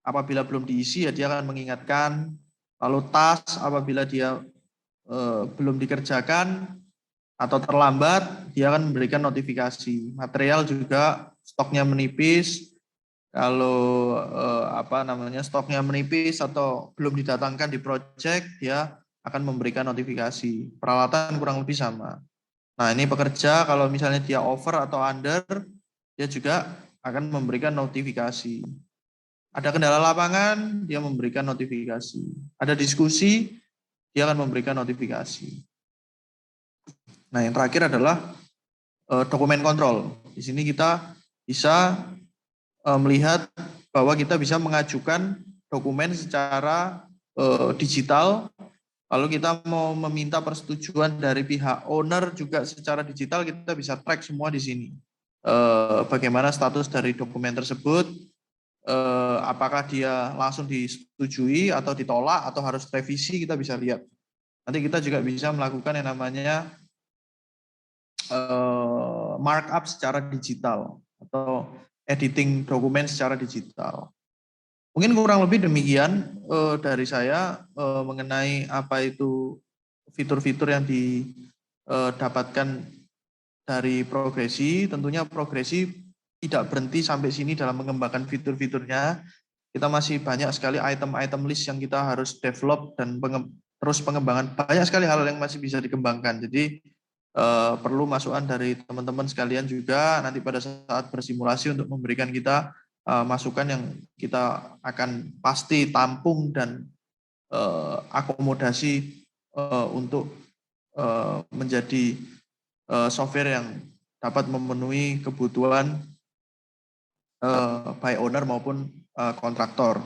apabila belum diisi ya dia akan mengingatkan. Lalu task apabila dia belum dikerjakan atau terlambat, dia akan memberikan notifikasi. Material juga stoknya menipis. Kalau stoknya menipis atau belum didatangkan di project, dia akan memberikan notifikasi. Peralatan kurang lebih sama. Nah, ini pekerja kalau misalnya dia over atau under, dia juga akan memberikan notifikasi. Ada kendala lapangan, dia memberikan notifikasi. Ada diskusi, dia akan memberikan notifikasi. Nah, yang terakhir adalah dokumen kontrol. Di sini kita bisa melihat bahwa kita bisa mengajukan dokumen secara digital, lalu kita mau meminta persetujuan dari pihak owner juga secara digital, kita bisa track semua di sini. Bagaimana status dari dokumen tersebut, apakah dia langsung disetujui atau ditolak atau harus revisi, kita bisa lihat. Nanti kita juga bisa melakukan yang namanya markup secara digital atau editing dokumen secara digital. Mungkin kurang lebih demikian dari saya mengenai apa itu fitur-fitur yang didapatkan dari Progresi. Tentunya Progresi tidak berhenti sampai sini dalam mengembangkan fitur-fiturnya. Kita masih banyak sekali item-item list yang kita harus develop dan terus pengembangan. Banyak sekali hal yang masih bisa dikembangkan. Jadi perlu masukan dari teman-teman sekalian juga nanti pada saat bersimulasi untuk memberikan kita masukan yang kita akan pasti tampung dan akomodasi untuk menjadi software yang dapat memenuhi kebutuhan baik owner maupun kontraktor.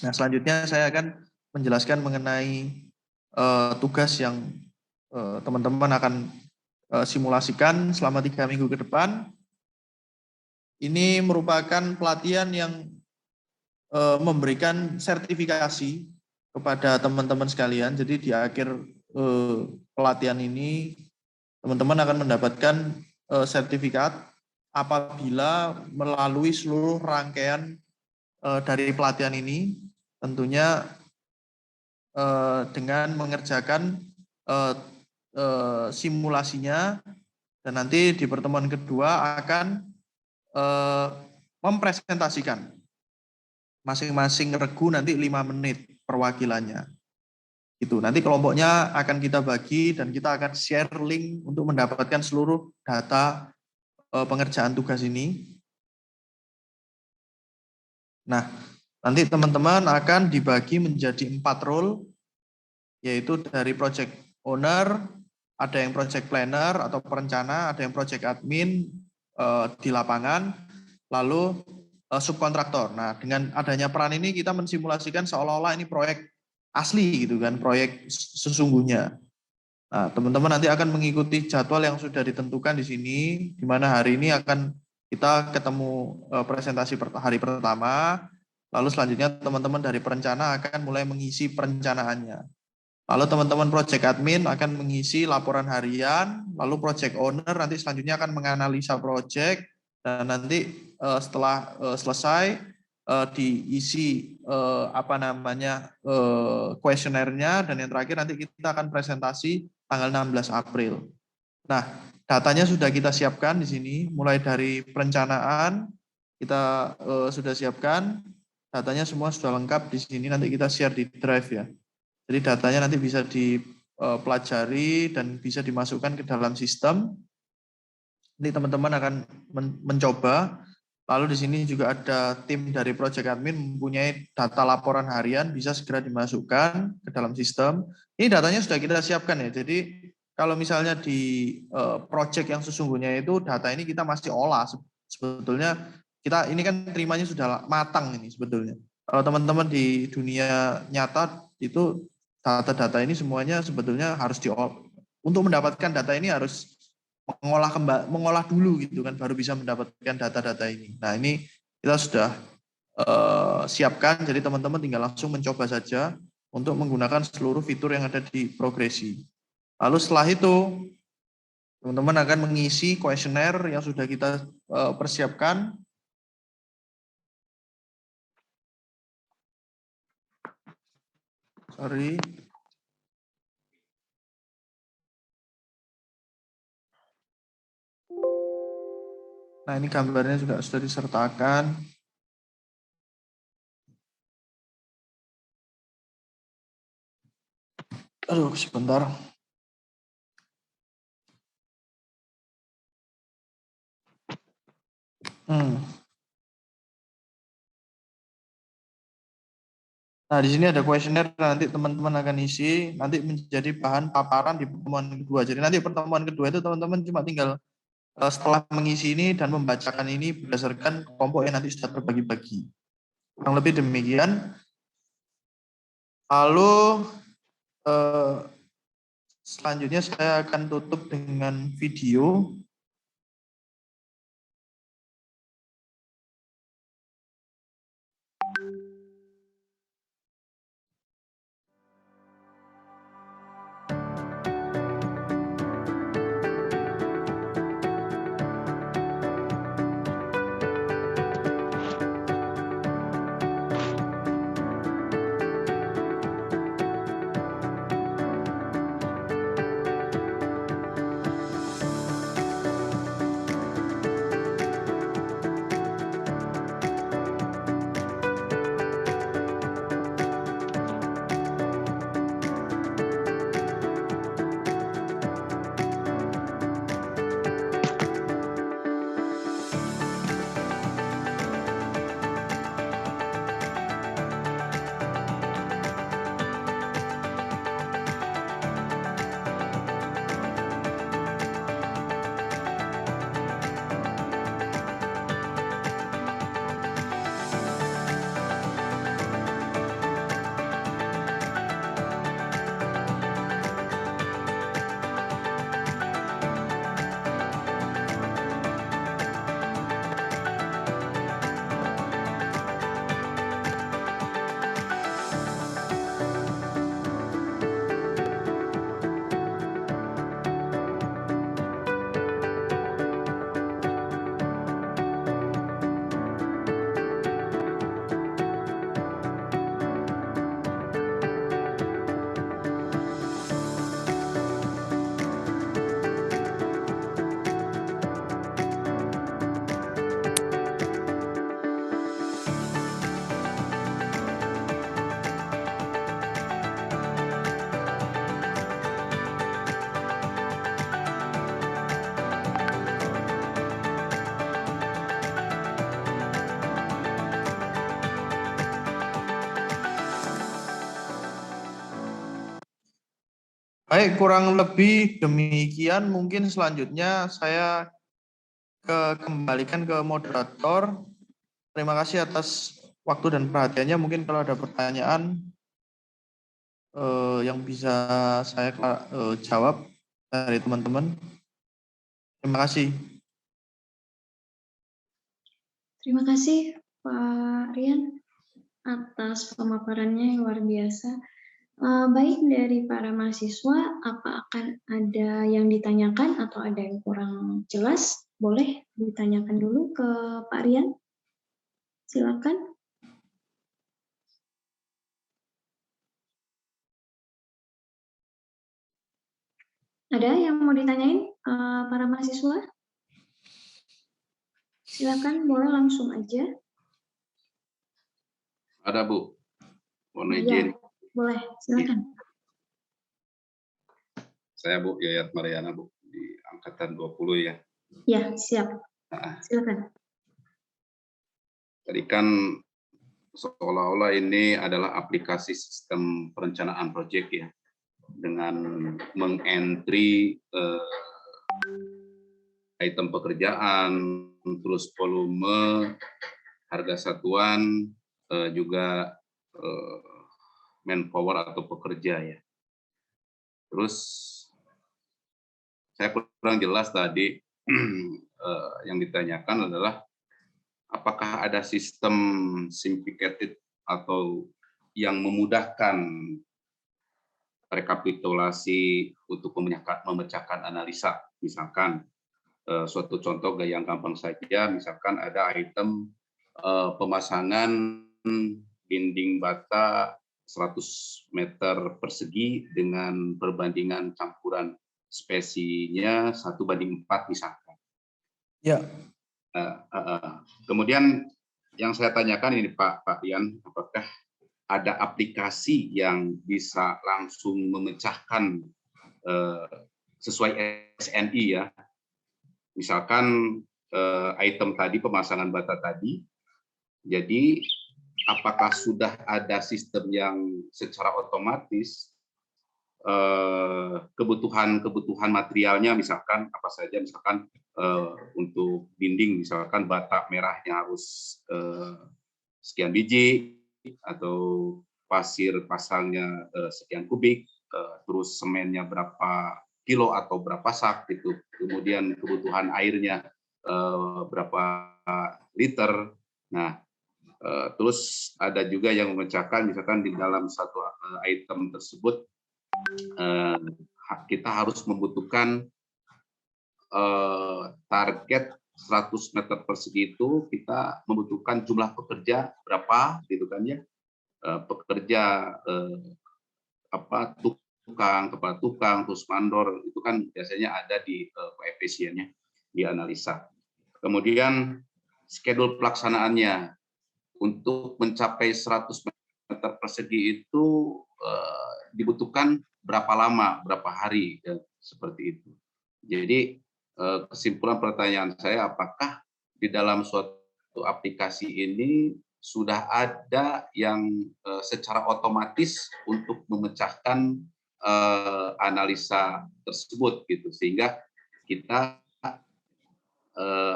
Nah, selanjutnya saya akan menjelaskan mengenai tugas yang teman-teman akan simulasikan selama 3 minggu ke depan. Ini merupakan pelatihan yang memberikan sertifikasi kepada teman-teman sekalian. Jadi di akhir pelatihan ini, teman-teman akan mendapatkan sertifikat apabila melalui seluruh rangkaian dari pelatihan ini, tentunya dengan mengerjakan simulasinya, dan nanti di pertemuan kedua akan mempresentasikan masing-masing regu nanti 5 menit perwakilannya. Itu nanti kelompoknya akan kita bagi dan kita akan share link untuk mendapatkan seluruh data pengerjaan tugas ini. Nah, nanti teman-teman akan dibagi menjadi 4 role, yaitu dari project owner, ada yang project planner atau perencana, ada yang project admin di lapangan, lalu subkontraktor. Nah, dengan adanya peran ini kita mensimulasikan seolah-olah ini proyek asli gitu kan, proyek sesungguhnya. Nah, teman-teman nanti akan mengikuti jadwal yang sudah ditentukan di sini, di mana hari ini akan kita ketemu presentasi hari pertama, lalu selanjutnya teman-teman dari perencana akan mulai mengisi perencanaannya. Lalu teman-teman project admin akan mengisi laporan harian, lalu project owner nanti selanjutnya akan menganalisa project, dan nanti setelah selesai diisi kuesionernya, dan yang terakhir nanti kita akan presentasi tanggal 16 April. Nah, datanya sudah kita siapkan di sini, mulai dari perencanaan kita sudah siapkan, datanya semua sudah lengkap di sini. Nanti kita share di Drive ya. Jadi datanya nanti bisa dipelajari dan bisa dimasukkan ke dalam sistem. Nanti teman-teman akan mencoba. Lalu di sini juga ada tim dari Project Admin mempunyai data laporan harian, bisa segera dimasukkan ke dalam sistem. Ini datanya sudah kita siapkan ya. Jadi kalau misalnya di project yang sesungguhnya itu data ini kita masih olah. Sebetulnya kita ini kan terimanya sudah matang ini sebetulnya. Kalau teman-teman di dunia nyata itu data-data ini semuanya sebetulnya harus diolah. Untuk mendapatkan data ini harus mengolah dulu gitu kan, baru bisa mendapatkan data-data ini. Nah ini kita sudah siapkan, jadi teman-teman tinggal langsung mencoba saja untuk menggunakan seluruh fitur yang ada di Progresi. Lalu setelah itu teman-teman akan mengisi kuesioner yang sudah kita persiapkan. Sorry. Nah ini gambarnya juga sudah disertakan. Aduh, sebentar. Nah, di sini ada kuesioner, nanti teman-teman akan isi, nanti menjadi bahan paparan di pertemuan kedua. Jadi nanti pertemuan kedua itu teman-teman cuma tinggal setelah mengisi ini dan membacakan ini berdasarkan kelompok yang nanti sudah terbagi-bagi. Kurang lebih demikian. Lalu selanjutnya saya akan tutup dengan video. Baik, kurang lebih demikian. Mungkin selanjutnya saya kembalikan ke moderator. Terima kasih atas waktu dan perhatiannya. Mungkin kalau ada pertanyaan yang bisa saya jawab dari teman-teman. Terima kasih. Terima kasih Pak Rian atas pemaparannya yang luar biasa. Baik dari para mahasiswa, apa akan ada yang ditanyakan atau ada yang kurang jelas? Boleh ditanyakan dulu ke Pak Rian. Silakan. Ada yang mau ditanyain para mahasiswa? Silakan, boleh langsung aja. Ada Bu, mohon Iya, izin. boleh, silakan. Saya Bu Yayat Mariana Bu, di angkatan 20 ya. Ya, siap. Silakan. Tadi kan seolah-olah ini adalah aplikasi sistem perencanaan proyek ya, dengan mengentry item pekerjaan, terus volume, harga satuan, juga manpower atau pekerja ya. Terus saya kurang jelas tadi yang ditanyakan adalah apakah ada sistem simplified atau yang memudahkan rekapitulasi untuk memecahkan analisa, misalkan suatu contoh yang gampang saja, misalkan ada item pemasangan dinding bata 100 meter persegi dengan perbandingan campuran spesinya 1:4 misalkan. Ya. Kemudian yang saya tanyakan ini Pak Ian, apakah ada aplikasi yang bisa langsung memecahkan sesuai SNI ya, misalkan item tadi pemasangan bata tadi, jadi apakah sudah ada sistem yang secara otomatis kebutuhan materialnya, misalkan apa saja, misalkan untuk dinding misalkan bata merahnya harus sekian biji, atau pasir pasangnya sekian kubik, terus semennya berapa kilo atau berapa sak gitu, kemudian kebutuhan airnya berapa liter. Nah, terus ada juga yang memecahkan misalkan di dalam satu item tersebut kita harus membutuhkan target 100 meter persegi itu kita membutuhkan jumlah pekerja berapa gitu kan ya, pekerja tukang, kepala tukang, terus mandor itu kan biasanya ada di koefisiennya di analisa. Kemudian schedule pelaksanaannya untuk mencapai 100 meter persegi itu dibutuhkan berapa lama, berapa hari, ya, seperti itu. Jadi kesimpulan pertanyaan saya, apakah di dalam suatu aplikasi ini sudah ada yang secara otomatis untuk memecahkan analisa tersebut gitu, sehingga kita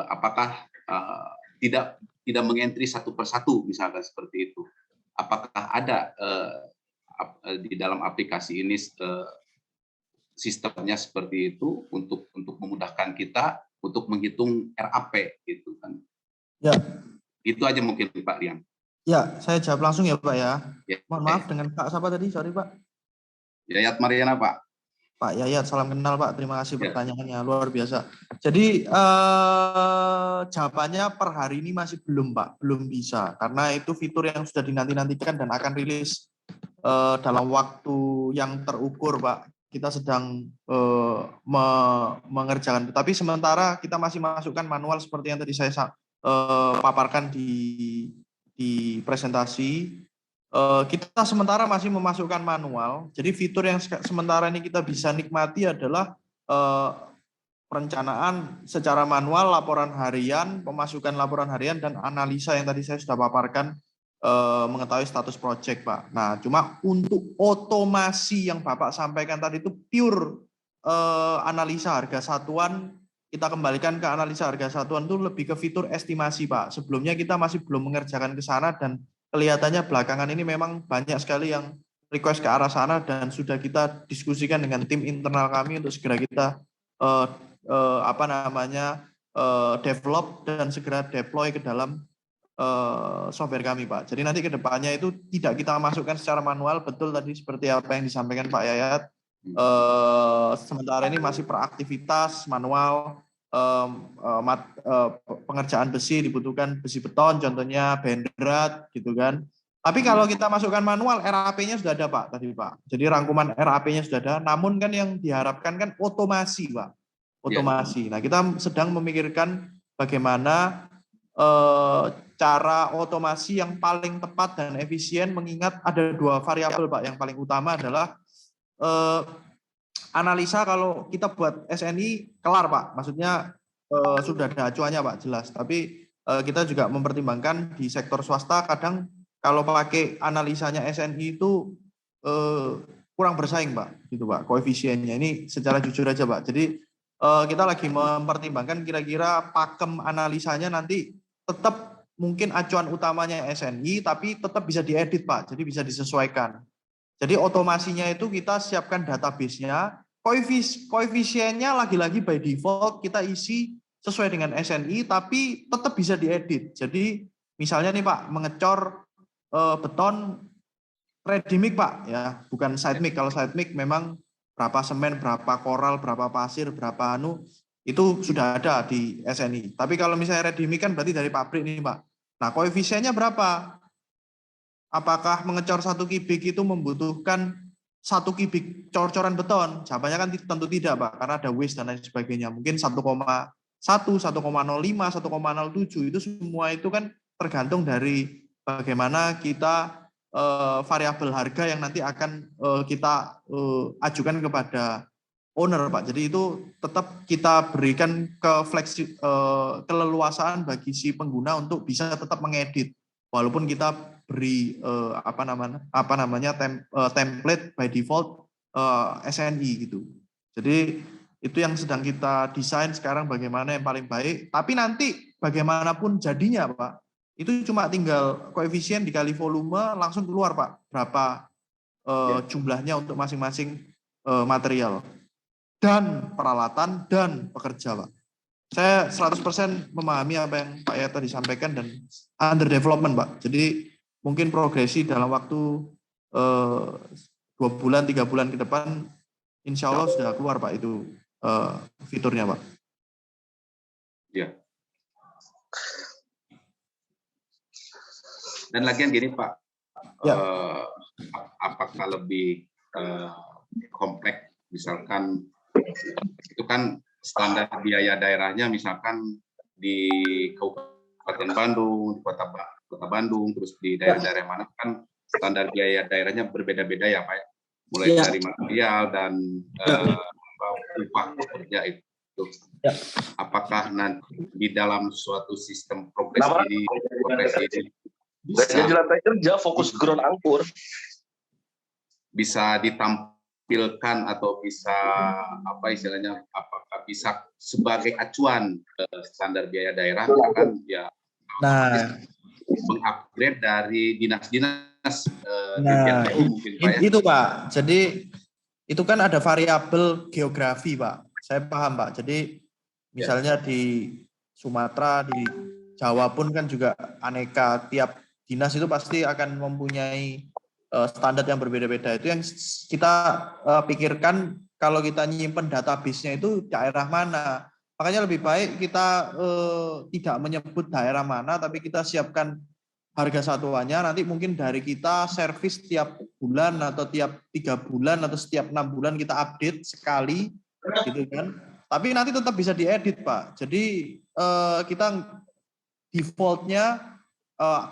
apakah tidak mengentri satu persatu misalkan seperti itu. Apakah ada di dalam aplikasi ini sistemnya seperti itu untuk memudahkan kita untuk menghitung RAP gitu kan. Ya. Itu aja mungkin Pak Rian. Ya, saya jawab langsung ya Pak ya. Mohon maaf dengan Pak siapa tadi? Sorry Pak. Yayat Mariana Pak. Pak Yayat, salam kenal Pak. Terima kasih pertanyaannya, luar biasa. Jadi jawabannya per hari ini masih belum Pak, belum bisa. Karena itu fitur yang sudah dinanti-nantikan dan akan rilis dalam waktu yang terukur Pak. Kita sedang mengerjakan. Tapi sementara kita masih masukkan manual seperti yang tadi saya paparkan di presentasi. Kita sementara masih memasukkan manual. Jadi fitur yang sementara ini kita bisa nikmati adalah perencanaan secara manual, laporan harian, pemasukan laporan harian, dan analisa yang tadi saya sudah paparkan mengetahui status proyek Pak. Nah, cuma untuk otomasi yang Bapak sampaikan tadi itu pure analisa harga satuan, kita kembalikan ke analisa harga satuan itu lebih ke fitur estimasi Pak. Sebelumnya kita masih belum mengerjakan ke sana dan kelihatannya belakangan ini memang banyak sekali yang request ke arah sana dan sudah kita diskusikan dengan tim internal kami untuk segera kita develop dan segera deploy ke dalam software kami Pak. Jadi nanti ke depannya itu tidak kita masukkan secara manual, betul tadi seperti apa yang disampaikan Pak Yayat. Sementara ini masih peraktivitas manual, pengerjaan besi dibutuhkan besi beton, contohnya benderat gitu kan. Tapi kalau kita masukkan manual, RAP-nya sudah ada Pak tadi Pak. Jadi rangkuman RAP-nya sudah ada. Namun kan yang diharapkan kan otomasi Pak. Otomasi. Nah kita sedang memikirkan bagaimana cara otomasi yang paling tepat dan efisien, mengingat ada 2 variabel Pak. Yang paling utama adalah analisa. Kalau kita buat SNI kelar Pak. Maksudnya sudah ada acuannya Pak, jelas. Tapi kita juga mempertimbangkan di sektor swasta kadang kalau pakai analisanya SNI itu kurang bersaing Pak, gitu Pak, koefisiennya. Ini secara jujur aja Pak. Jadi kita lagi mempertimbangkan kira-kira pakem analisanya nanti tetap mungkin acuan utamanya SNI, tapi tetap bisa diedit Pak, jadi bisa disesuaikan. Jadi otomasinya itu kita siapkan database-nya, koefisiennya lagi-lagi by default kita isi sesuai dengan SNI, tapi tetap bisa diedit. Jadi misalnya nih Pak, mengecor beton ready mix Pak, ya bukan side mix. Kalau side mix memang berapa semen, berapa koral, berapa pasir, berapa itu sudah ada di SNI. Tapi kalau misalnya ready mix kan berarti dari pabrik nih Pak. Nah koefisiennya berapa? Apakah mengecor 1 kubik itu membutuhkan 1 kubik cor-coran beton? Jawabannya kan tentu tidak Pak, karena ada waste dan lain sebagainya. Mungkin 1,1, 1,05, 1,07 itu semua itu kan tergantung dari bagaimana kita variabel harga yang nanti akan kita ajukan kepada owner Pak. Jadi itu tetap kita berikan keleluasaan bagi si pengguna untuk bisa tetap mengedit walaupun kita beri template by default SNI gitu. Jadi itu yang sedang kita desain sekarang bagaimana yang paling baik. Tapi nanti bagaimanapun jadinya Pak, itu cuma tinggal koefisien dikali volume langsung keluar Pak berapa jumlahnya untuk masing-masing material dan peralatan dan pekerja Pak. Saya 100% memahami apa yang Pak Yaya tadi sampaikan dan under development Pak. Jadi mungkin progresi dalam waktu 2 bulan, 3 bulan ke depan insya Allah sudah keluar Pak itu fiturnya Pak. Ya. Dan lagian gini Pak, ya. Apakah lebih kompleks misalkan itu kan standar biaya daerahnya misalkan di Kabupaten Bandung, di Kota Bandung, terus di daerah-daerah mana kan standar biaya daerahnya berbeda-beda ya Pak, mulai dari material dan upah pekerja itu. Apakah nanti di dalam suatu sistem progresi ini bisa di lantai kerja fokus ground angkur bisa ditampilkan atau bisa apa istilahnya, apakah bisa sebagai acuan standar biaya daerah kan ya mengupgrade dari dinas-dinas mungkin Pak ya. Itu Pak. Jadi itu kan ada variabel geografi Pak. Saya paham Pak. Jadi misalnya di Sumatera, di Jawa pun kan juga aneka, tiap dinas itu pasti akan mempunyai standar yang berbeda-beda. Itu yang kita pikirkan kalau kita nyimpen database-nya itu daerah mana. Makanya lebih baik kita tidak menyebut daerah mana, tapi kita siapkan harga satuannya. Nanti mungkin dari kita servis tiap bulan atau tiap 3 bulan atau setiap 6 bulan kita update sekali, gitu kan. Tapi nanti tetap bisa diedit Pak. Jadi kita defaultnya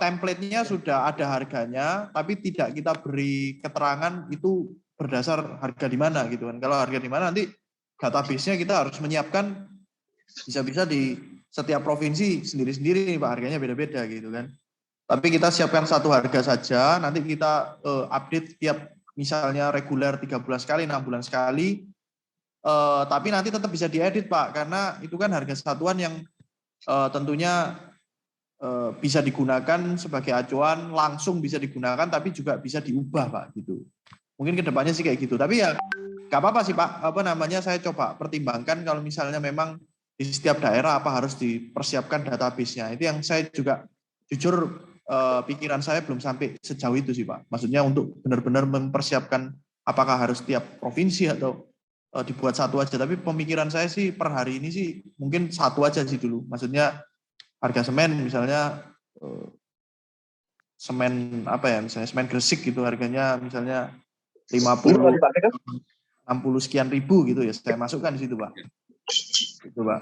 template-nya sudah ada harganya, tapi tidak kita beri keterangan itu berdasar harga di mana gitu kan. Kalau harga di mana nanti database-nya kita harus menyiapkan bisa-bisa di setiap provinsi sendiri-sendiri Pak, harganya beda-beda gitu kan. Tapi kita siapkan satu harga saja, nanti kita update tiap misalnya reguler 3 bulan sekali, 6 bulan sekali. Tapi nanti tetap bisa diedit Pak, karena itu kan harga satuan yang tentunya bisa digunakan sebagai acuan, langsung bisa digunakan, tapi juga bisa diubah Pak gitu. Mungkin kedepannya sih kayak gitu. Tapi ya nggak apa-apa sih Pak. Saya coba pertimbangkan kalau misalnya memang di setiap daerah apa harus dipersiapkan database-nya. Itu yang saya juga jujur pikiran saya belum sampai sejauh itu sih Pak. Maksudnya untuk benar-benar mempersiapkan apakah harus tiap provinsi atau dibuat satu aja. Tapi pemikiran saya sih per hari ini sih mungkin satu aja sih dulu. Maksudnya harga semen misalnya semen apa ya, misalnya semen Gresik gitu harganya misalnya 50 60 sekian ribu gitu ya, saya masukkan di situ Pak. Gitu Pak.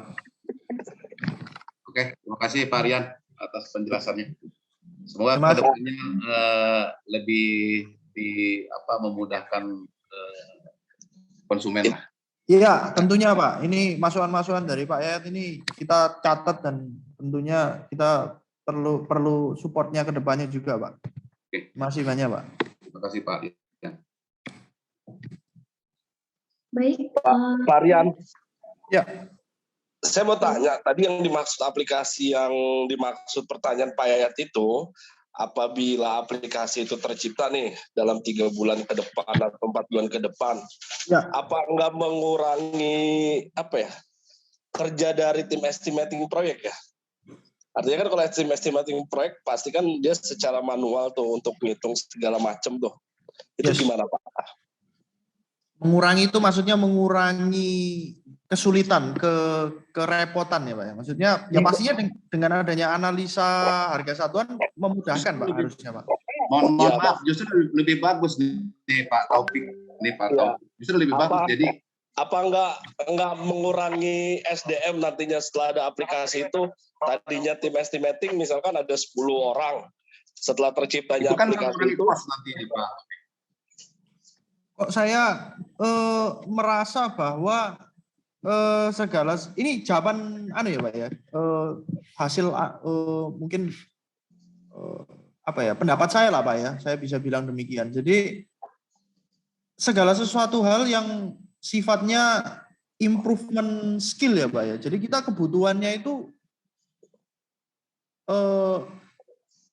Oke, terima kasih Pak Rian atas penjelasannya. Semoga Terima kasih. kedepannya lebih memudahkan konsumen lah. Iya, tentunya Pak. Ini masukan-masukan dari Pak Yayat ini kita catat dan tentunya kita perlu supportnya ke depannya juga Pak. Oke. Terima kasih banyak Pak. Terima kasih Pak. Baik. Pak Rian. Ya. Saya mau tanya, tadi yang dimaksud aplikasi yang dimaksud pertanyaan Pak Yayat itu, apabila aplikasi itu tercipta nih dalam 3 bulan ke depan atau 4 bulan ke depan, Ya. apa enggak mengurangi kerja dari tim estimating proyek ya? Artinya kan kalau tim estimating proyek pasti kan dia secara manual tuh untuk menghitung segala macam tuh. Itu Yes. gimana Pak? Mengurangi itu maksudnya mengurangi kesulitan, kerepotan ya Pak ya. Maksudnya ya pastinya dengan adanya analisa harga satuan memudahkan Pak harusnya Pak. Mohon maaf, justru lebih bagus nih Pak Taufik. Justru lebih bagus. Jadi apa enggak mengurangi SDM nantinya setelah ada aplikasi itu, tadinya tim estimating misalkan ada 10 orang, setelah terciptanya itu kan aplikasi mengurangi itu kos nanti nih Pak. Kok saya merasa bahwa segala ini jawaban ya Pak ya, hasil mungkin pendapat saya lah Pak ya, saya bisa bilang demikian. Jadi segala sesuatu hal yang sifatnya improvement skill ya Pak ya, jadi kita kebutuhannya itu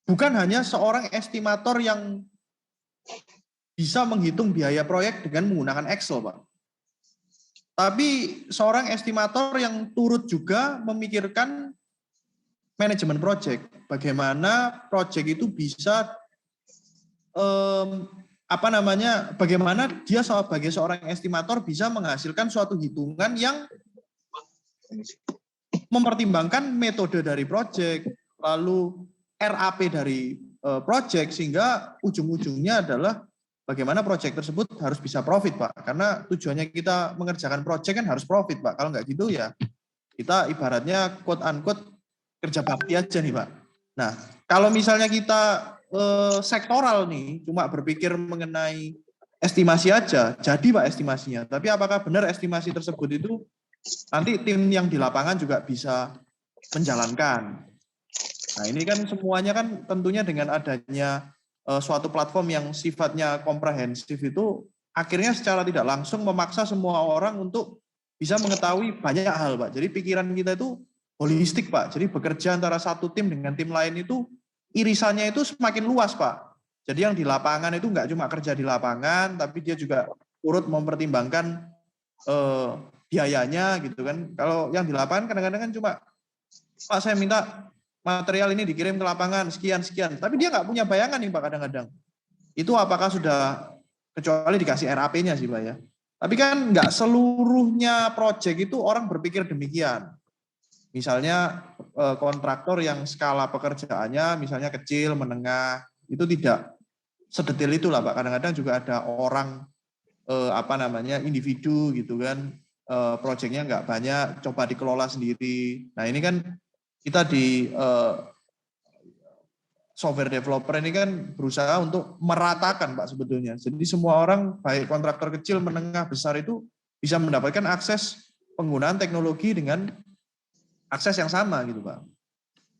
bukan hanya seorang estimator yang bisa menghitung biaya proyek dengan menggunakan Excel Pak, tapi seorang estimator yang turut juga memikirkan manajemen proyek, bagaimana proyek itu bisa bagaimana dia sebagai seorang estimator bisa menghasilkan suatu hitungan yang mempertimbangkan metode dari proyek, lalu RAP dari proyek, sehingga ujung-ujungnya adalah bagaimana proyek tersebut harus bisa profit Pak, karena tujuannya kita mengerjakan proyek kan harus profit Pak. Kalau nggak gitu ya kita ibaratnya quote unquote kerja bakti aja nih Pak. Nah kalau misalnya kita sektoral nih, cuma berpikir mengenai estimasi aja, jadi Pak estimasinya, tapi apakah benar estimasi tersebut itu nanti tim yang di lapangan juga bisa menjalankan. Nah ini kan semuanya kan tentunya dengan adanya suatu platform yang sifatnya komprehensif itu akhirnya secara tidak langsung memaksa semua orang untuk bisa mengetahui banyak hal Pak. Jadi pikiran kita itu holistik Pak. Jadi bekerja antara satu tim dengan tim lain itu irisannya itu semakin luas Pak. Jadi yang di lapangan itu nggak cuma kerja di lapangan, tapi dia juga turut mempertimbangkan biayanya gitu kan. Kalau yang di lapangan kadang-kadang kan cuma Pak saya minta material ini dikirim ke lapangan sekian, tapi dia nggak punya bayangan nih Pak kadang-kadang. Itu apakah sudah, kecuali dikasih RAP-nya sih Pak ya. Tapi kan nggak seluruhnya proyek itu orang berpikir demikian. Misalnya kontraktor yang skala pekerjaannya misalnya kecil, menengah, itu tidak sedetil itulah Pak. Kadang-kadang juga ada orang individu gitu kan, proyeknya nggak banyak, coba dikelola sendiri. Nah ini kan kita di software developer ini kan berusaha untuk meratakan Pak sebetulnya. Jadi semua orang baik kontraktor kecil, menengah, besar itu bisa mendapatkan akses penggunaan teknologi dengan akses yang sama gitu Pak.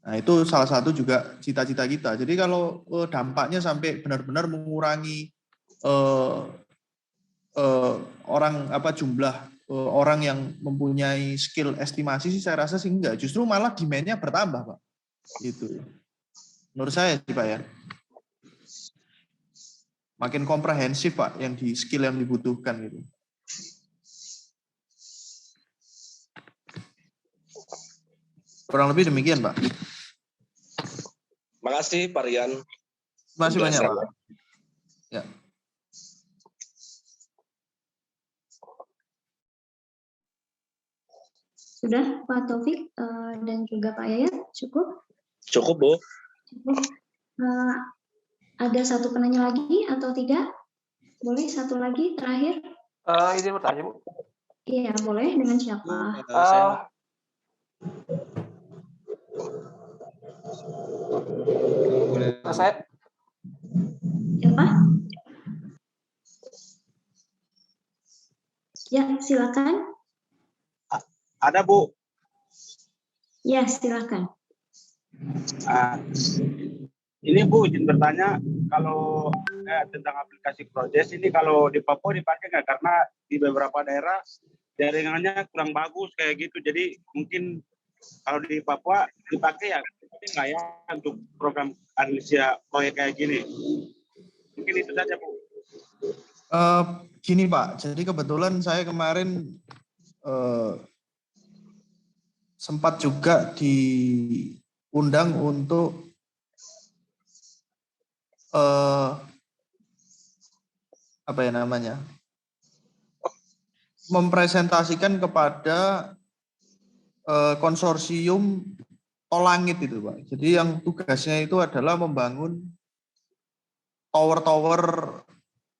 Nah itu salah satu juga cita-cita kita. Jadi kalau dampaknya sampai benar-benar mengurangi jumlah orang yang mempunyai skill estimasi sih saya rasa sih enggak. Justru malah demand-nya bertambah Pak. Gitu. Menurut saya sih Pak ya. Makin komprehensif Pak yang di skill yang dibutuhkan gitu. Kurang lebih demikian Pak. Makasih Pak Rian. Terima kasih banyak Pak. Ya. Sudah Pak Taufik dan juga Pak Yayat cukup? Cukup Bu. Cukup. Ada satu penanya lagi atau tidak? Boleh satu lagi terakhir? Ini bertanya, Bu. Iya, boleh. Dengan siapa? Saya Siapa? Ya, silakan. Ada, Bu. Ya, silakan. Ini Bu, izin bertanya, kalau tentang aplikasi Progress ini kalau di Papua dipakai nggak? Karena di beberapa daerah jaringannya kurang bagus kayak gitu. Jadi mungkin kalau di Papua dipakai ya, tapi nggak ya untuk program analisis proyek kayak gini. Mungkin itu saja, Bu. Gini Pak, jadi kebetulan saya kemarin sempat juga diundang untuk apa ya namanya, mempresentasikan kepada konsorsium Tol Langit itu Pak. Jadi yang tugasnya itu adalah membangun tower-tower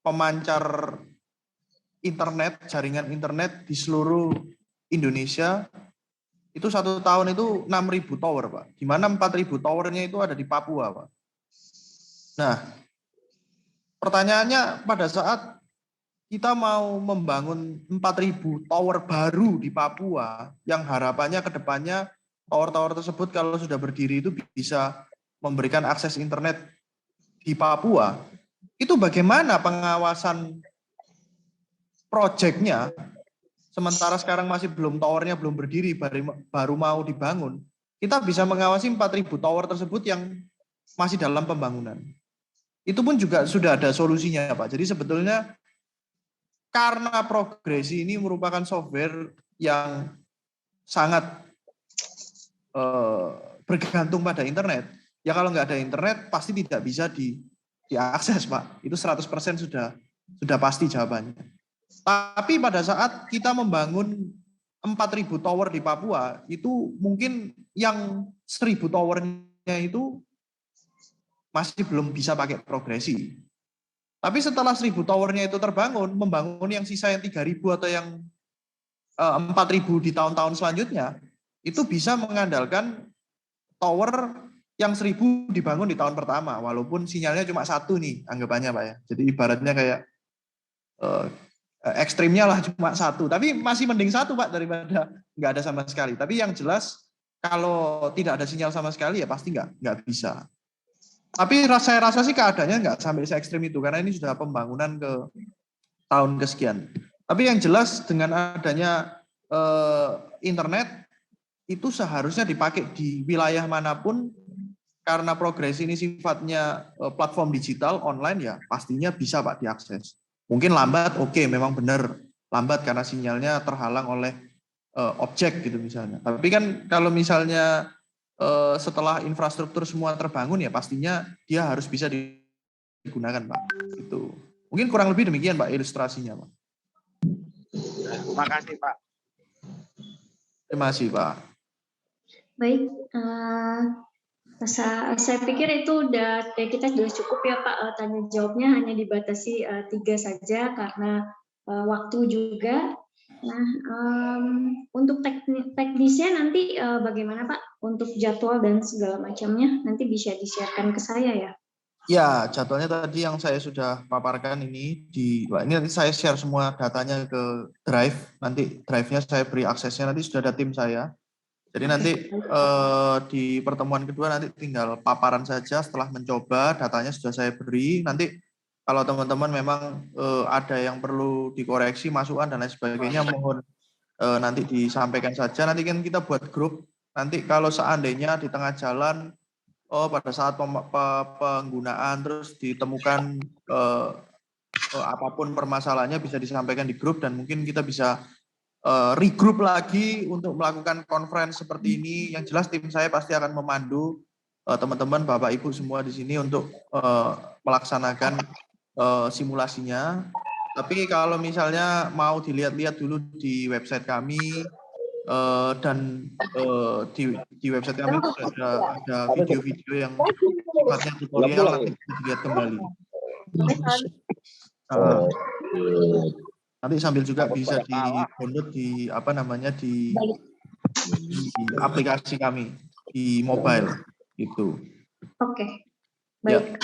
pemancar internet, jaringan internet di seluruh Indonesia. Itu 1 tahun itu 6.000 tower Pak. Di mana 4.000 towernya itu ada di Papua Pak. Nah, pertanyaannya pada saat kita mau membangun 4.000 tower baru di Papua, yang harapannya ke depannya tower-tower tersebut kalau sudah berdiri itu bisa memberikan akses internet di Papua, itu bagaimana pengawasan proyeknya, sementara sekarang masih belum towernya belum berdiri, baru mau dibangun, kita bisa mengawasi 4.000 tower tersebut yang masih dalam pembangunan. Itu pun juga sudah ada solusinya Pak. Jadi sebetulnya karena Progresi ini merupakan software yang sangat bergantung pada internet. Ya kalau nggak ada internet pasti tidak bisa diakses Pak. Itu 100% sudah pasti jawabannya. Tapi pada saat kita membangun 4.000 tower di Papua, itu mungkin yang 1.000 towernya itu masih belum bisa pakai Progresi. Tapi setelah 1.000 towernya itu terbangun, membangun yang sisa yang 3.000 atau yang 4.000 di tahun-tahun selanjutnya, itu bisa mengandalkan tower yang 1.000 dibangun di tahun pertama, walaupun sinyalnya cuma 1 nih, anggapannya Pak ya. Jadi ibaratnya kayak ekstrimnya lah cuma 1, tapi masih mending 1 Pak daripada nggak ada sama sekali. Tapi yang jelas kalau tidak ada sinyal sama sekali ya pasti nggak bisa. Tapi saya rasa sih keadaannya nggak sampai se-ekstrim itu, karena ini sudah pembangunan ke tahun kesekian. Tapi yang jelas dengan adanya internet, itu seharusnya dipakai di wilayah manapun, karena Progresi ini sifatnya platform digital, online ya pastinya bisa Pak diakses. Mungkin lambat, oke, memang benar lambat karena sinyalnya terhalang oleh objek gitu misalnya. Tapi kan kalau misalnya setelah infrastruktur semua terbangun ya pastinya dia harus bisa digunakan Pak. Itu mungkin kurang lebih demikian Pak ilustrasinya Pak. Terima kasih Pak. Terima kasih Pak. Baik, saya pikir itu kita sudah cukup ya Pak, tanya jawabnya hanya dibatasi 3 saja karena waktu juga. Nah, untuk teknisnya nanti bagaimana Pak? Untuk jadwal dan segala macamnya nanti bisa di-share-kan ke saya ya? Ya, jadwalnya tadi yang saya sudah paparkan ini nanti saya share semua datanya ke Drive. Nanti Drive-nya saya beri aksesnya, nanti sudah ada tim saya. Jadi nanti di pertemuan kedua nanti tinggal paparan saja setelah mencoba, datanya sudah saya beri. Nanti kalau teman-teman memang ada yang perlu dikoreksi, masukan dan lain sebagainya, mohon nanti disampaikan saja. Nanti kan kita buat grup. Nanti kalau seandainya di tengah jalan, pada saat penggunaan terus ditemukan apapun permasalahannya bisa disampaikan di grup, dan mungkin kita bisa regroup lagi untuk melakukan conference seperti ini. Yang jelas tim saya pasti akan memandu teman-teman, Bapak Ibu semua di sini untuk melaksanakan simulasinya. Tapi kalau misalnya mau dilihat-lihat dulu di website kami, Dan di website kami ada video-video yang sifatnya tutorial, nanti bisa dilihat kembali. Nanti sambil juga bisa di-download di di aplikasi kami di mobile gitu. Oke, baik.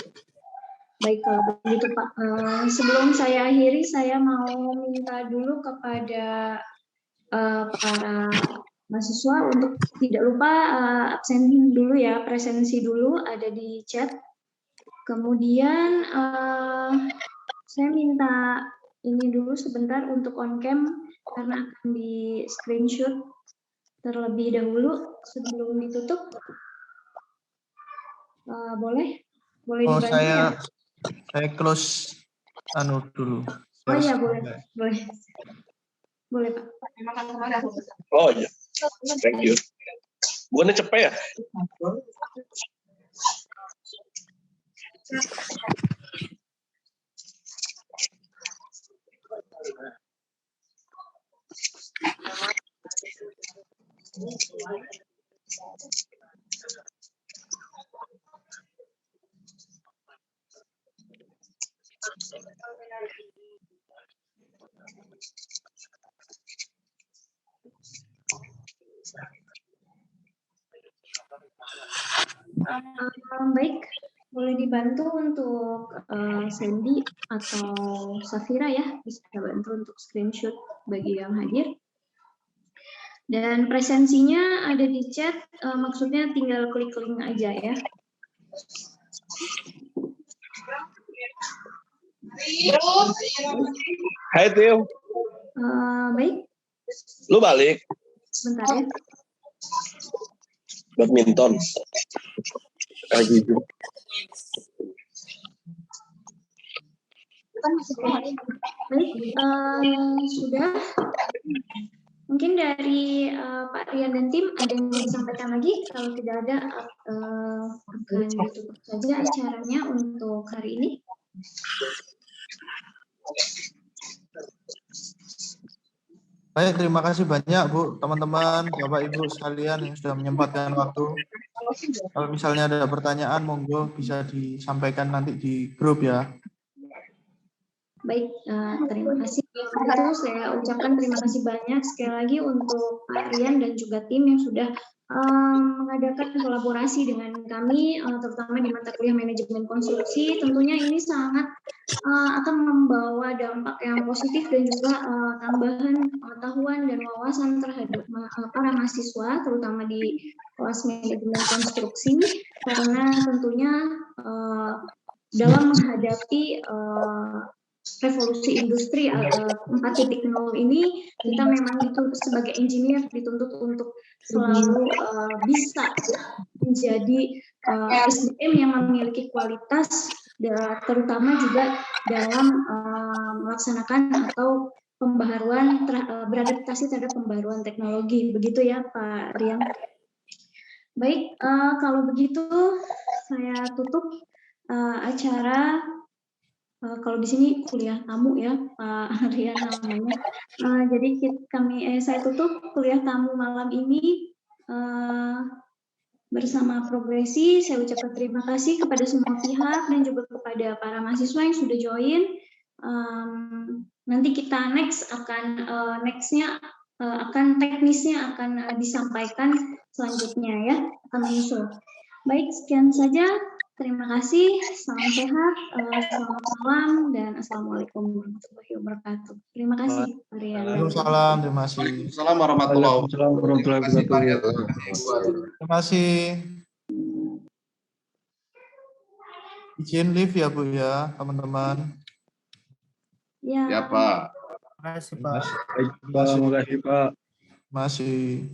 Baik kalau begitu Pak. Sebelum saya akhiri, saya mau minta dulu kepada para mahasiswa untuk tidak lupa absen dulu ya, presensi dulu ada di chat. Kemudian saya minta ini dulu sebentar untuk on cam karena akan di screenshot terlebih dahulu sebelum ditutup. Boleh dibantu ya? Saya close dulu. Oh iya boleh Pak. Oh iya, thank you. Bukannya cepet ya? Baik, boleh dibantu untuk Sandy atau Safira ya, bisa bantu untuk screenshot bagi yang hadir. Dan presensinya ada di chat, maksudnya tinggal klik link aja ya. Hai Tio. Baik. Lu balik? Sebentar ya. Badminton. Kayak gitu. Baik, sudah. Mungkin dari Pak Rian dan tim ada yang mau disampaikan lagi? Kalau tidak ada, akan ditutup saja acaranya untuk hari ini. Baik, terima kasih banyak Bu, teman-teman, Bapak Ibu sekalian yang sudah menyempatkan waktu. Kalau misalnya ada pertanyaan, monggo bisa disampaikan nanti di grup ya. Baik, terima kasih. Itu saya ucapkan terima kasih banyak sekali lagi untuk Pak Rian dan juga tim yang sudah mengadakan kolaborasi dengan kami, terutama di mata kuliah manajemen konstruksi. Tentunya ini sangat akan membawa dampak yang positif dan juga tambahan pengetahuan dan wawasan terhadap para mahasiswa, terutama di kelas manajemen konstruksi, karena tentunya dalam menghadapi revolusi industri 4.0 ini, kita memang dituntut sebagai engineer, dituntut untuk selalu bisa menjadi SDM yang memiliki kualitas, terutama juga dalam melaksanakan atau pembaharuan, beradaptasi terhadap pembaharuan teknologi. Begitu ya Pak Rian. Baik, kalau begitu saya tutup acara. Kalau di sini kuliah tamu ya Pak Rian namanya. Jadi saya tutup kuliah tamu malam ini bersama Progresi. Saya ucapkan terima kasih kepada semua pihak dan juga kepada para mahasiswa yang sudah join. Nanti kita nextnya akan teknisnya akan disampaikan selanjutnya ya, akan menyusul. Baik, sekian saja. Terima kasih, salam sehat, selamat malam, dan assalamualaikum warahmatullahi wabarakatuh. Terima kasih, Pak Rian. Waalaikumsalam, terima kasih. Assalamualaikum warahmatullahi wabarakatuh. Terima kasih. Izin live ya Bu ya, teman-teman. Ya, Ya Pak. Terima kasih Pak. Terima kasih Pak. Masih.